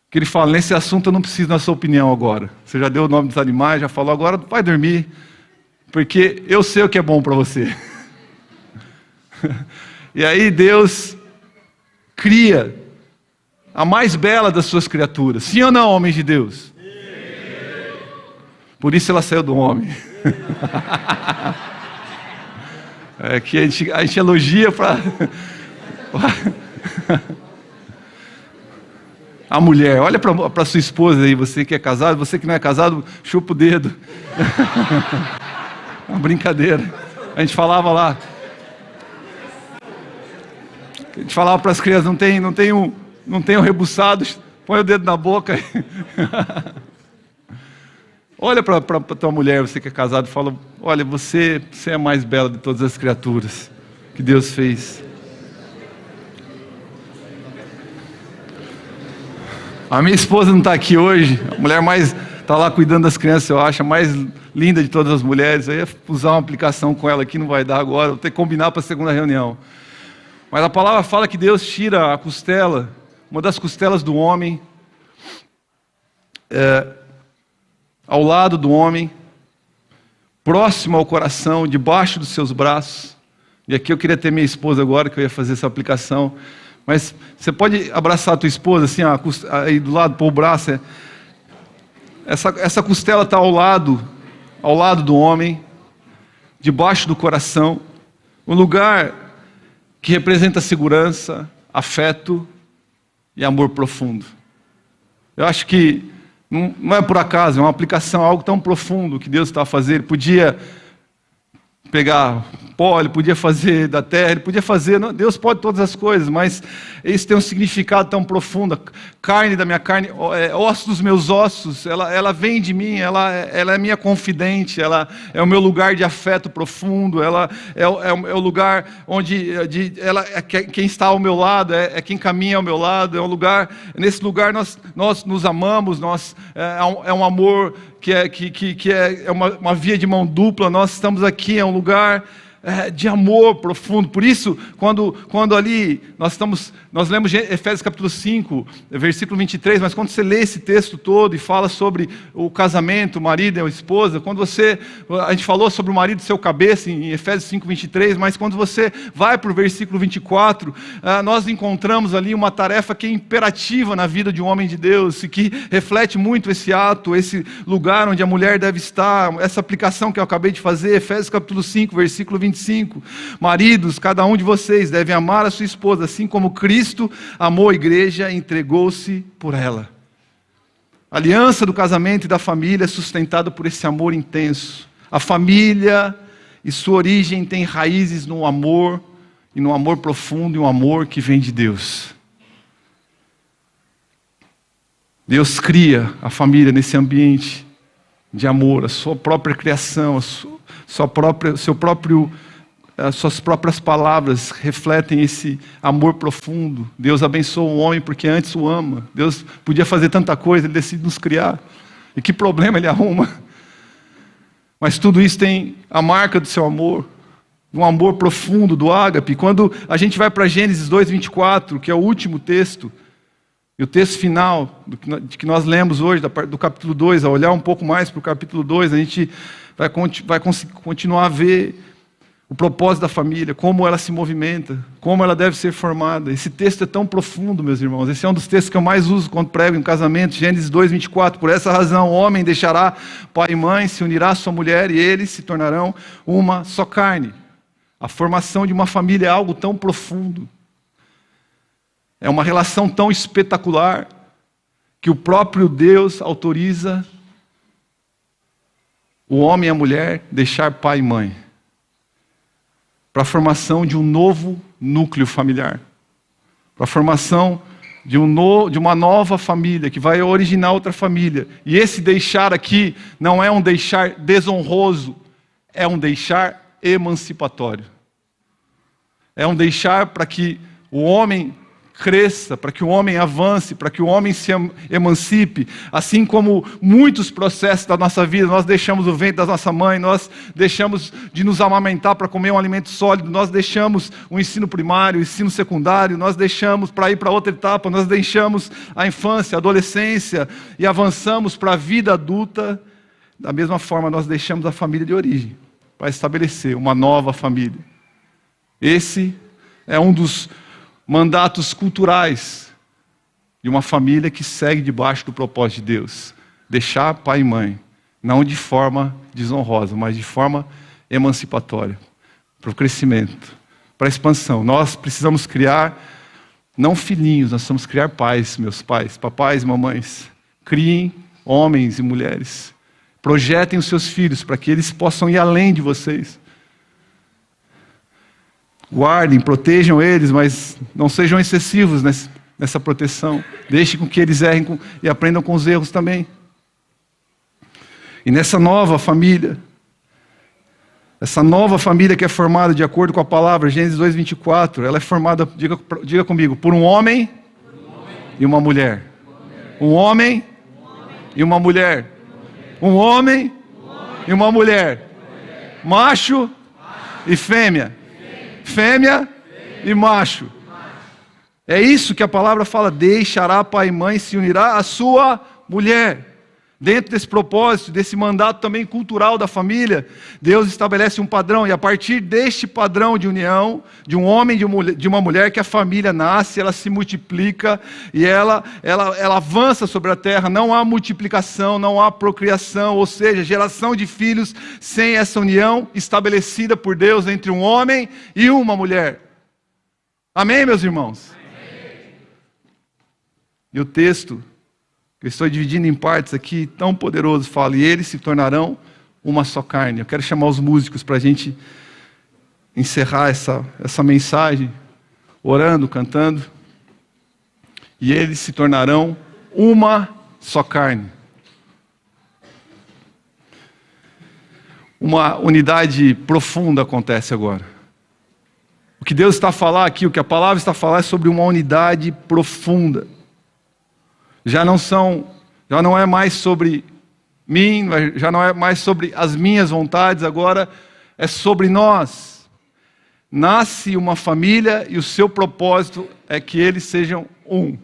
Que ele fala, nesse assunto eu não preciso da sua opinião agora. Você já deu o nome dos animais, já falou, agora vai dormir, porque eu sei o que é bom para você. E aí Deus cria a mais bela das suas criaturas. Sim ou não, homens de Deus? Sim. Por isso ela saiu do homem. É que a gente elogia para... A mulher, olha para sua esposa aí, você que é casado, você que não é casado, chupa o dedo. Uma brincadeira. A gente falava lá. A gente falava para as crianças, não tem um rebuçado, põe o dedo na boca. Olha para tua mulher, você que é casado, e fala, olha, você é a mais bela de todas as criaturas que Deus fez. A minha esposa não está aqui hoje, a mulher mais está lá cuidando das crianças, eu acho, a mais linda de todas as mulheres. Eu ia usar uma aplicação com ela aqui, não vai dar agora, vou ter que combinar para a segunda reunião. Mas a palavra fala que Deus tira a costela, uma das costelas do homem, ao lado do homem, próximo ao coração, debaixo dos seus braços. E aqui eu queria ter minha esposa agora, que eu ia fazer essa aplicação. Mas você pode abraçar a tua esposa, assim, aí do lado, pôr o braço. Essa costela está ao lado do homem, debaixo do coração, um lugar que representa segurança, afeto e amor profundo. Eu acho que não é por acaso, é uma aplicação, algo tão profundo que Deus está a fazer. Ele podia pegar pó, ele podia fazer da terra, ele podia fazer, não, Deus pode todas as coisas, mas isso tem um significado tão profundo. Carne da minha carne, ossos dos meus ossos, ela vem de mim, ela é minha confidente, ela é o meu lugar de afeto profundo, ela é o lugar onde quem está ao meu lado, é quem caminha ao meu lado, é um lugar, nesse lugar nós nos amamos, é um amor que é uma via de mão dupla. Nós estamos aqui, é um lugar de amor profundo. Por isso, quando ali nós lemos Efésios capítulo 5, versículo 23, mas quando você lê esse texto todo e fala sobre o casamento, o marido e a esposa, a gente falou sobre o marido ser o cabeça em Efésios 5, 23, mas quando você vai para o versículo 24, nós encontramos ali uma tarefa que é imperativa na vida de um homem de Deus, e que reflete muito esse ato, esse lugar onde a mulher deve estar, essa aplicação que eu acabei de fazer, Efésios capítulo 5, versículo 25. Maridos, cada um de vocês deve amar a sua esposa, assim como Cristo amou a igreja e entregou-se por ela. A aliança do casamento e da família é sustentada por esse amor intenso. A família e sua origem tem raízes no amor, e no amor profundo, e um amor que vem de Deus. Deus cria a família nesse ambiente de amor, a sua própria criação, as suas próprias palavras refletem esse amor profundo. Deus abençoa o homem porque antes o ama. Deus podia fazer tanta coisa, Ele decide nos criar. E que problema Ele arruma? Mas tudo isso tem a marca do seu amor, um amor profundo, do ágape. Quando a gente vai para Gênesis 2:24, que é o último texto, e o texto final, que nós lemos hoje, do capítulo 2, a olhar um pouco mais para o capítulo 2, a gente vai continuar a ver o propósito da família, como ela se movimenta, como ela deve ser formada. Esse texto é tão profundo, meus irmãos. Esse é um dos textos que eu mais uso quando prego em casamento, Gênesis 2:24. Por essa razão, o homem deixará pai e mãe, se unirá à sua mulher, e eles se tornarão uma só carne. A formação de uma família é algo tão profundo. É uma relação tão espetacular que o próprio Deus autoriza o homem e a mulher deixar pai e mãe para a formação de um novo núcleo familiar, para a formação de uma nova família que vai originar outra família. E esse deixar aqui não é um deixar desonroso, é um deixar emancipatório. é um deixar para que o homem cresça, para que o homem avance, para que o homem se emancipe, assim como muitos processos da nossa vida, nós deixamos o ventre da nossa mãe, nós deixamos de nos amamentar para comer um alimento sólido, nós deixamos o ensino primário, o ensino secundário, nós deixamos para ir para outra etapa, nós deixamos a infância, a adolescência e avançamos para a vida adulta. Da mesma forma, nós deixamos a família de origem para estabelecer uma nova família. Esse é um dos mandatos culturais de uma família que segue debaixo do propósito de Deus. Deixar pai e mãe, não de forma desonrosa, mas de forma emancipatória, para o crescimento, para a expansão. Nós precisamos criar, não filhinhos, nós precisamos criar pais, meus pais, papais e mamães. Criem homens e mulheres. Projetem os seus filhos para que eles possam ir além de vocês. Guardem, protejam eles, mas não sejam excessivos nessa proteção. Deixem com que eles errem e aprendam com os erros também. E nessa nova família, essa nova família que é formada de acordo com a palavra, Gênesis 2:24, ela é formada, diga comigo, por um homem e uma mulher. Um homem e uma mulher. Um homem e uma mulher. Macho e fêmea. Fêmea e macho. É isso que a palavra fala: deixará pai e mãe, se unirá à sua mulher. Dentro desse propósito, desse mandato também cultural da família, Deus estabelece um padrão, e a partir deste padrão de união, de um homem e de uma mulher, que a família nasce, ela se multiplica, e ela avança sobre a terra. Não há multiplicação, não há procriação, ou seja, geração de filhos sem essa união estabelecida por Deus entre um homem e uma mulher. Amém, meus irmãos? Amém. E o texto que eu estou dividindo em partes aqui, tão poderoso, fala: e eles se tornarão uma só carne. Eu quero chamar os músicos para a gente encerrar essa mensagem, orando, cantando. E eles se tornarão uma só carne. Uma unidade profunda acontece agora. O que Deus está a falar aqui, o que a palavra está a falar é sobre uma unidade profunda. Já não é mais sobre mim, já não é mais sobre as minhas vontades, agora é sobre nós. Nasce uma família e o seu propósito é que eles sejam um.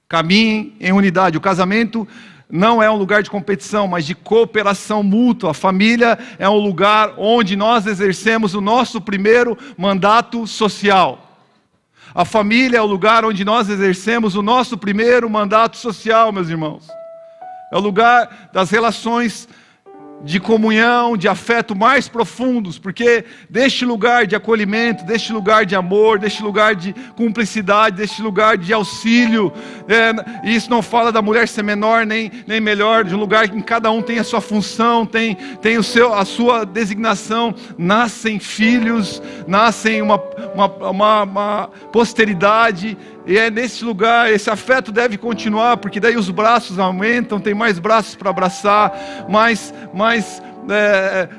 Caminhem em unidade. O casamento não é um lugar de competição, mas de cooperação mútua. A família é um lugar onde nós exercemos o nosso primeiro mandato social. A família é o lugar onde nós exercemos o nosso primeiro mandato social, meus irmãos. É o lugar das relações de comunhão, de afeto mais profundos, porque deste lugar de acolhimento, deste lugar de amor, deste lugar de cumplicidade, deste lugar de auxílio, e isso não fala da mulher ser menor nem melhor, de um lugar em que cada um tem a sua função, tem a sua designação. Nascem filhos, nascem uma posteridade, e é nesse lugar, esse afeto deve continuar, porque daí os braços aumentam, tem mais braços para abraçar, mais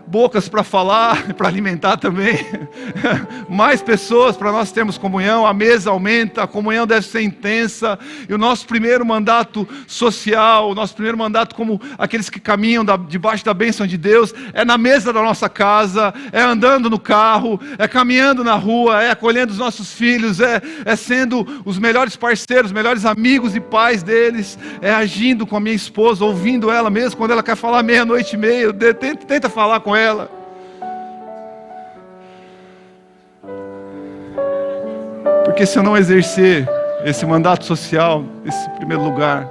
bocas para falar, para alimentar também, mais pessoas para nós termos comunhão, a mesa aumenta, a comunhão deve ser intensa, e o nosso primeiro mandato social, o nosso primeiro mandato como aqueles que caminham debaixo da bênção de Deus, é na mesa da nossa casa, é andando no carro, é caminhando na rua, é acolhendo os nossos filhos, é sendo os melhores parceiros, os melhores amigos e pais deles, é agindo com a minha esposa, ouvindo ela mesmo, quando ela quer falar 00:30, tenta falar com ela. Porque se eu não exercer esse mandato social, esse primeiro lugar,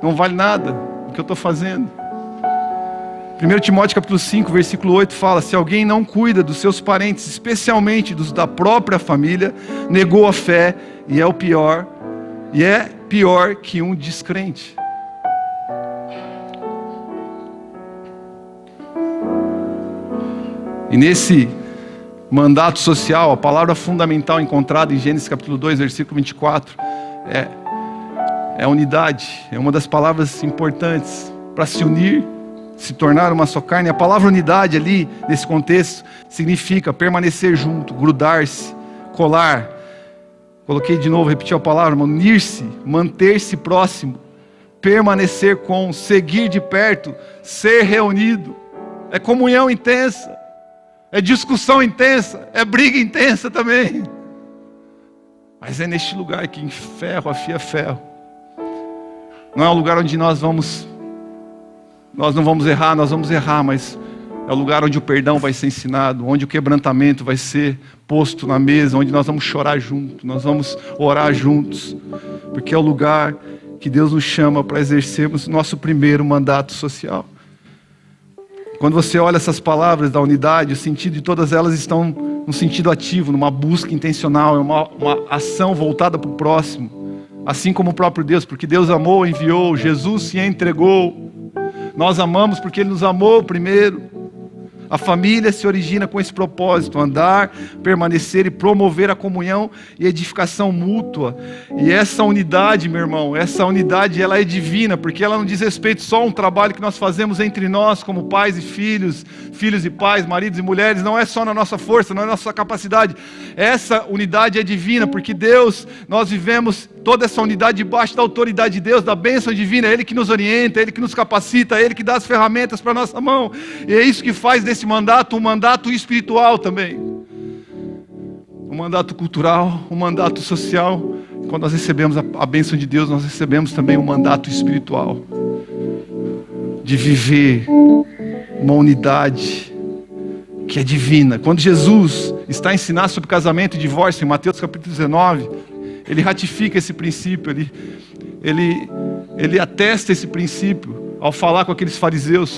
não vale nada o que eu estou fazendo. 1 Timóteo capítulo 5, versículo 8 fala: se alguém não cuida dos seus parentes, especialmente dos da própria família, negou a fé e é pior que um descrente. E nesse mandato social, a palavra fundamental encontrada em Gênesis capítulo 2, versículo 24, é unidade. É uma das palavras importantes para se unir, se tornar uma só carne. A palavra unidade ali, nesse contexto, significa permanecer junto, grudar-se, colar. Coloquei de novo, repeti a palavra, unir-se, manter-se próximo, permanecer com, seguir de perto, ser reunido. É comunhão intensa, é discussão intensa, é briga intensa também. Mas é neste lugar que em ferro afia ferro. Não é um lugar onde nós não vamos errar, nós vamos errar, mas é o lugar onde o perdão vai ser ensinado, onde o quebrantamento vai ser posto na mesa, onde nós vamos chorar juntos, nós vamos orar juntos, porque é o lugar que Deus nos chama para exercermos nosso primeiro mandato social. Quando você olha essas palavras da unidade, o sentido de todas elas estão num sentido ativo, numa busca intencional, é uma ação voltada para o próximo, assim como o próprio Deus, porque Deus amou, enviou, Jesus se entregou, nós amamos porque Ele nos amou primeiro. A família se origina com esse propósito, andar, permanecer e promover a comunhão e edificação mútua. E essa unidade, meu irmão, essa unidade ela é divina, porque ela não diz respeito só a um trabalho que nós fazemos entre nós, como pais e filhos, filhos e pais, maridos e mulheres, não é só na nossa força, não é na nossa capacidade. Essa unidade é divina, porque Deus, nós vivemos toda essa unidade debaixo da autoridade de Deus, da bênção divina, é Ele que nos orienta, é Ele que nos capacita, é Ele que dá as ferramentas para a nossa mão. E é isso que faz desse mandato um mandato espiritual também. Um mandato cultural, um mandato social. Quando nós recebemos a bênção de Deus, nós recebemos também um mandato espiritual. De viver uma unidade que é divina. Quando Jesus está a ensinar sobre casamento e divórcio, em Mateus capítulo 19, Ele ratifica esse princípio, ele atesta esse princípio ao falar com aqueles fariseus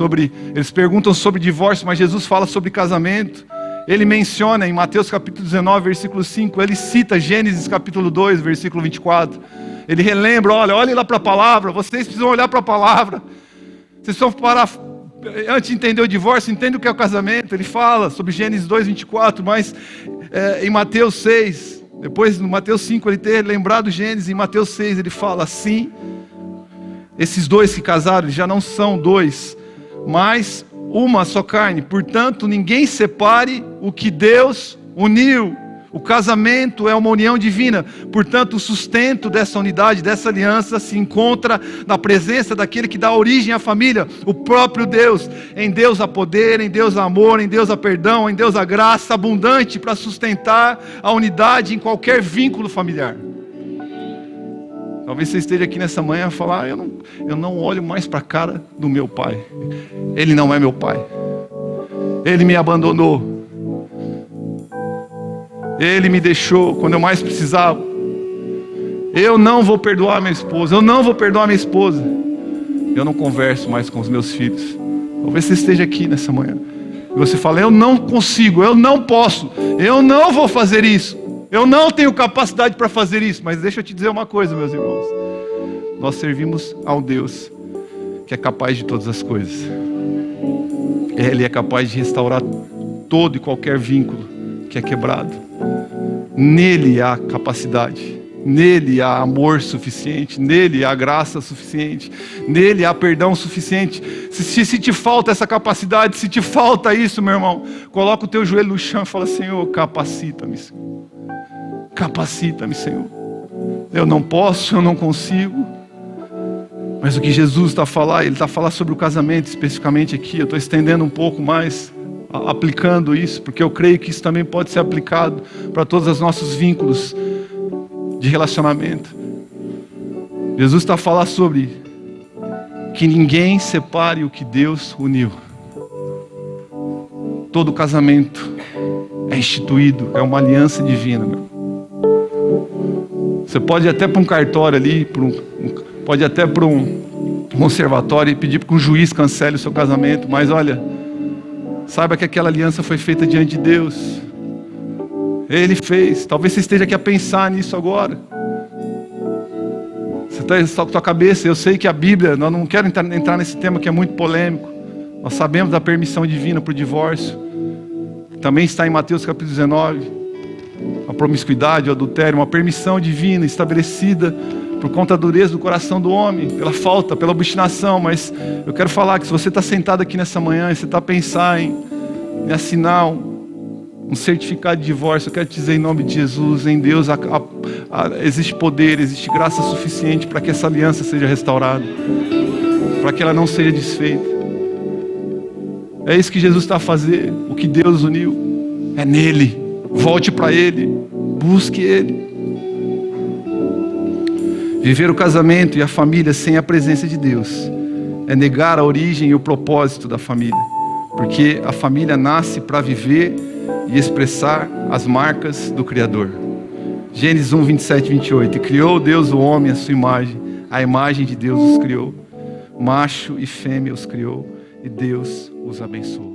eles perguntam sobre divórcio, mas Jesus fala sobre casamento. Ele menciona em Mateus capítulo 19, versículo 5, ele cita Gênesis capítulo 2, versículo 24. Ele relembra, olhem lá para a palavra, vocês precisam olhar para a palavra. Vocês precisam parar, antes de entender o divórcio, entende o que é o casamento. Ele fala sobre Gênesis 2, 24, mas em Mateus 6... Depois, no Mateus 5, ele ter lembrado Gênesis, em Mateus 6, ele fala assim, esses dois que casaram, já não são dois, mas uma só carne. Portanto, ninguém separe o que Deus uniu. O casamento é uma união divina. Portanto, o sustento dessa unidade, dessa aliança, se encontra na presença daquele que dá origem à família, o próprio Deus. Em Deus há poder, em Deus há amor, em Deus há perdão, em Deus há graça abundante para sustentar a unidade em qualquer vínculo familiar. Talvez você esteja aqui nessa manhã e falar, eu não olho mais para a cara do meu pai. Ele não é meu pai. Ele me abandonou. Ele me deixou quando eu mais precisava. Eu não vou perdoar minha esposa. Eu não vou perdoar minha esposa. Eu não converso mais com os meus filhos. Talvez você esteja aqui nessa manhã e você fala, eu não consigo, eu não posso, eu não vou fazer isso, eu não tenho capacidade para fazer isso. Mas deixa eu te dizer uma coisa, meus irmãos, nós servimos ao Deus que é capaz de todas as coisas. Ele é capaz de restaurar todo e qualquer vínculo que é quebrado. Nele há capacidade, nele há amor suficiente, nele há graça suficiente, nele há perdão suficiente. Se te falta essa capacidade, se te falta isso, meu irmão, coloca o teu joelho no chão e fala, Senhor, capacita-me, Senhor. Capacita-me, Senhor. Eu não posso, eu não consigo. Mas o que Jesus está a falar, Ele está a falar sobre o casamento especificamente aqui. Eu estou estendendo um pouco mais, aplicando isso, porque eu creio que isso também pode ser aplicado para todos os nossos vínculos de relacionamento. Jesus está a falar sobre que ninguém separe o que Deus uniu. Todo casamento é instituído, é uma aliança divina, meu. Você pode ir até para um cartório ali, pode ir até para um conservatório e pedir para que um juiz cancele o seu casamento, mas olha, saiba que aquela aliança foi feita diante de Deus. Ele fez. Talvez você esteja aqui a pensar nisso agora. Você está só com a tua cabeça. Eu sei que a Bíblia, nós não quero entrar nesse tema que é muito polêmico. Nós sabemos da permissão divina para o divórcio. Também está em Mateus capítulo 19. A promiscuidade, o adultério, uma permissão divina estabelecida por conta da dureza do coração do homem, pela falta, pela obstinação. Mas eu quero falar que se você está sentado aqui nessa manhã e você está a pensar em assinar um certificado de divórcio, eu quero te dizer em nome de Jesus, em Deus, existe poder, existe graça suficiente para que essa aliança seja restaurada, para que ela não seja desfeita. É isso que Jesus está a fazer, o que Deus uniu, é nele. Volte para Ele, busque Ele. Viver o casamento e a família sem a presença de Deus é negar a origem e o propósito da família, porque a família nasce para viver e expressar as marcas do Criador. Gênesis 1, 27 e 28. E criou Deus o homem à sua imagem, a imagem de Deus os criou, macho e fêmea os criou, e Deus os abençoou.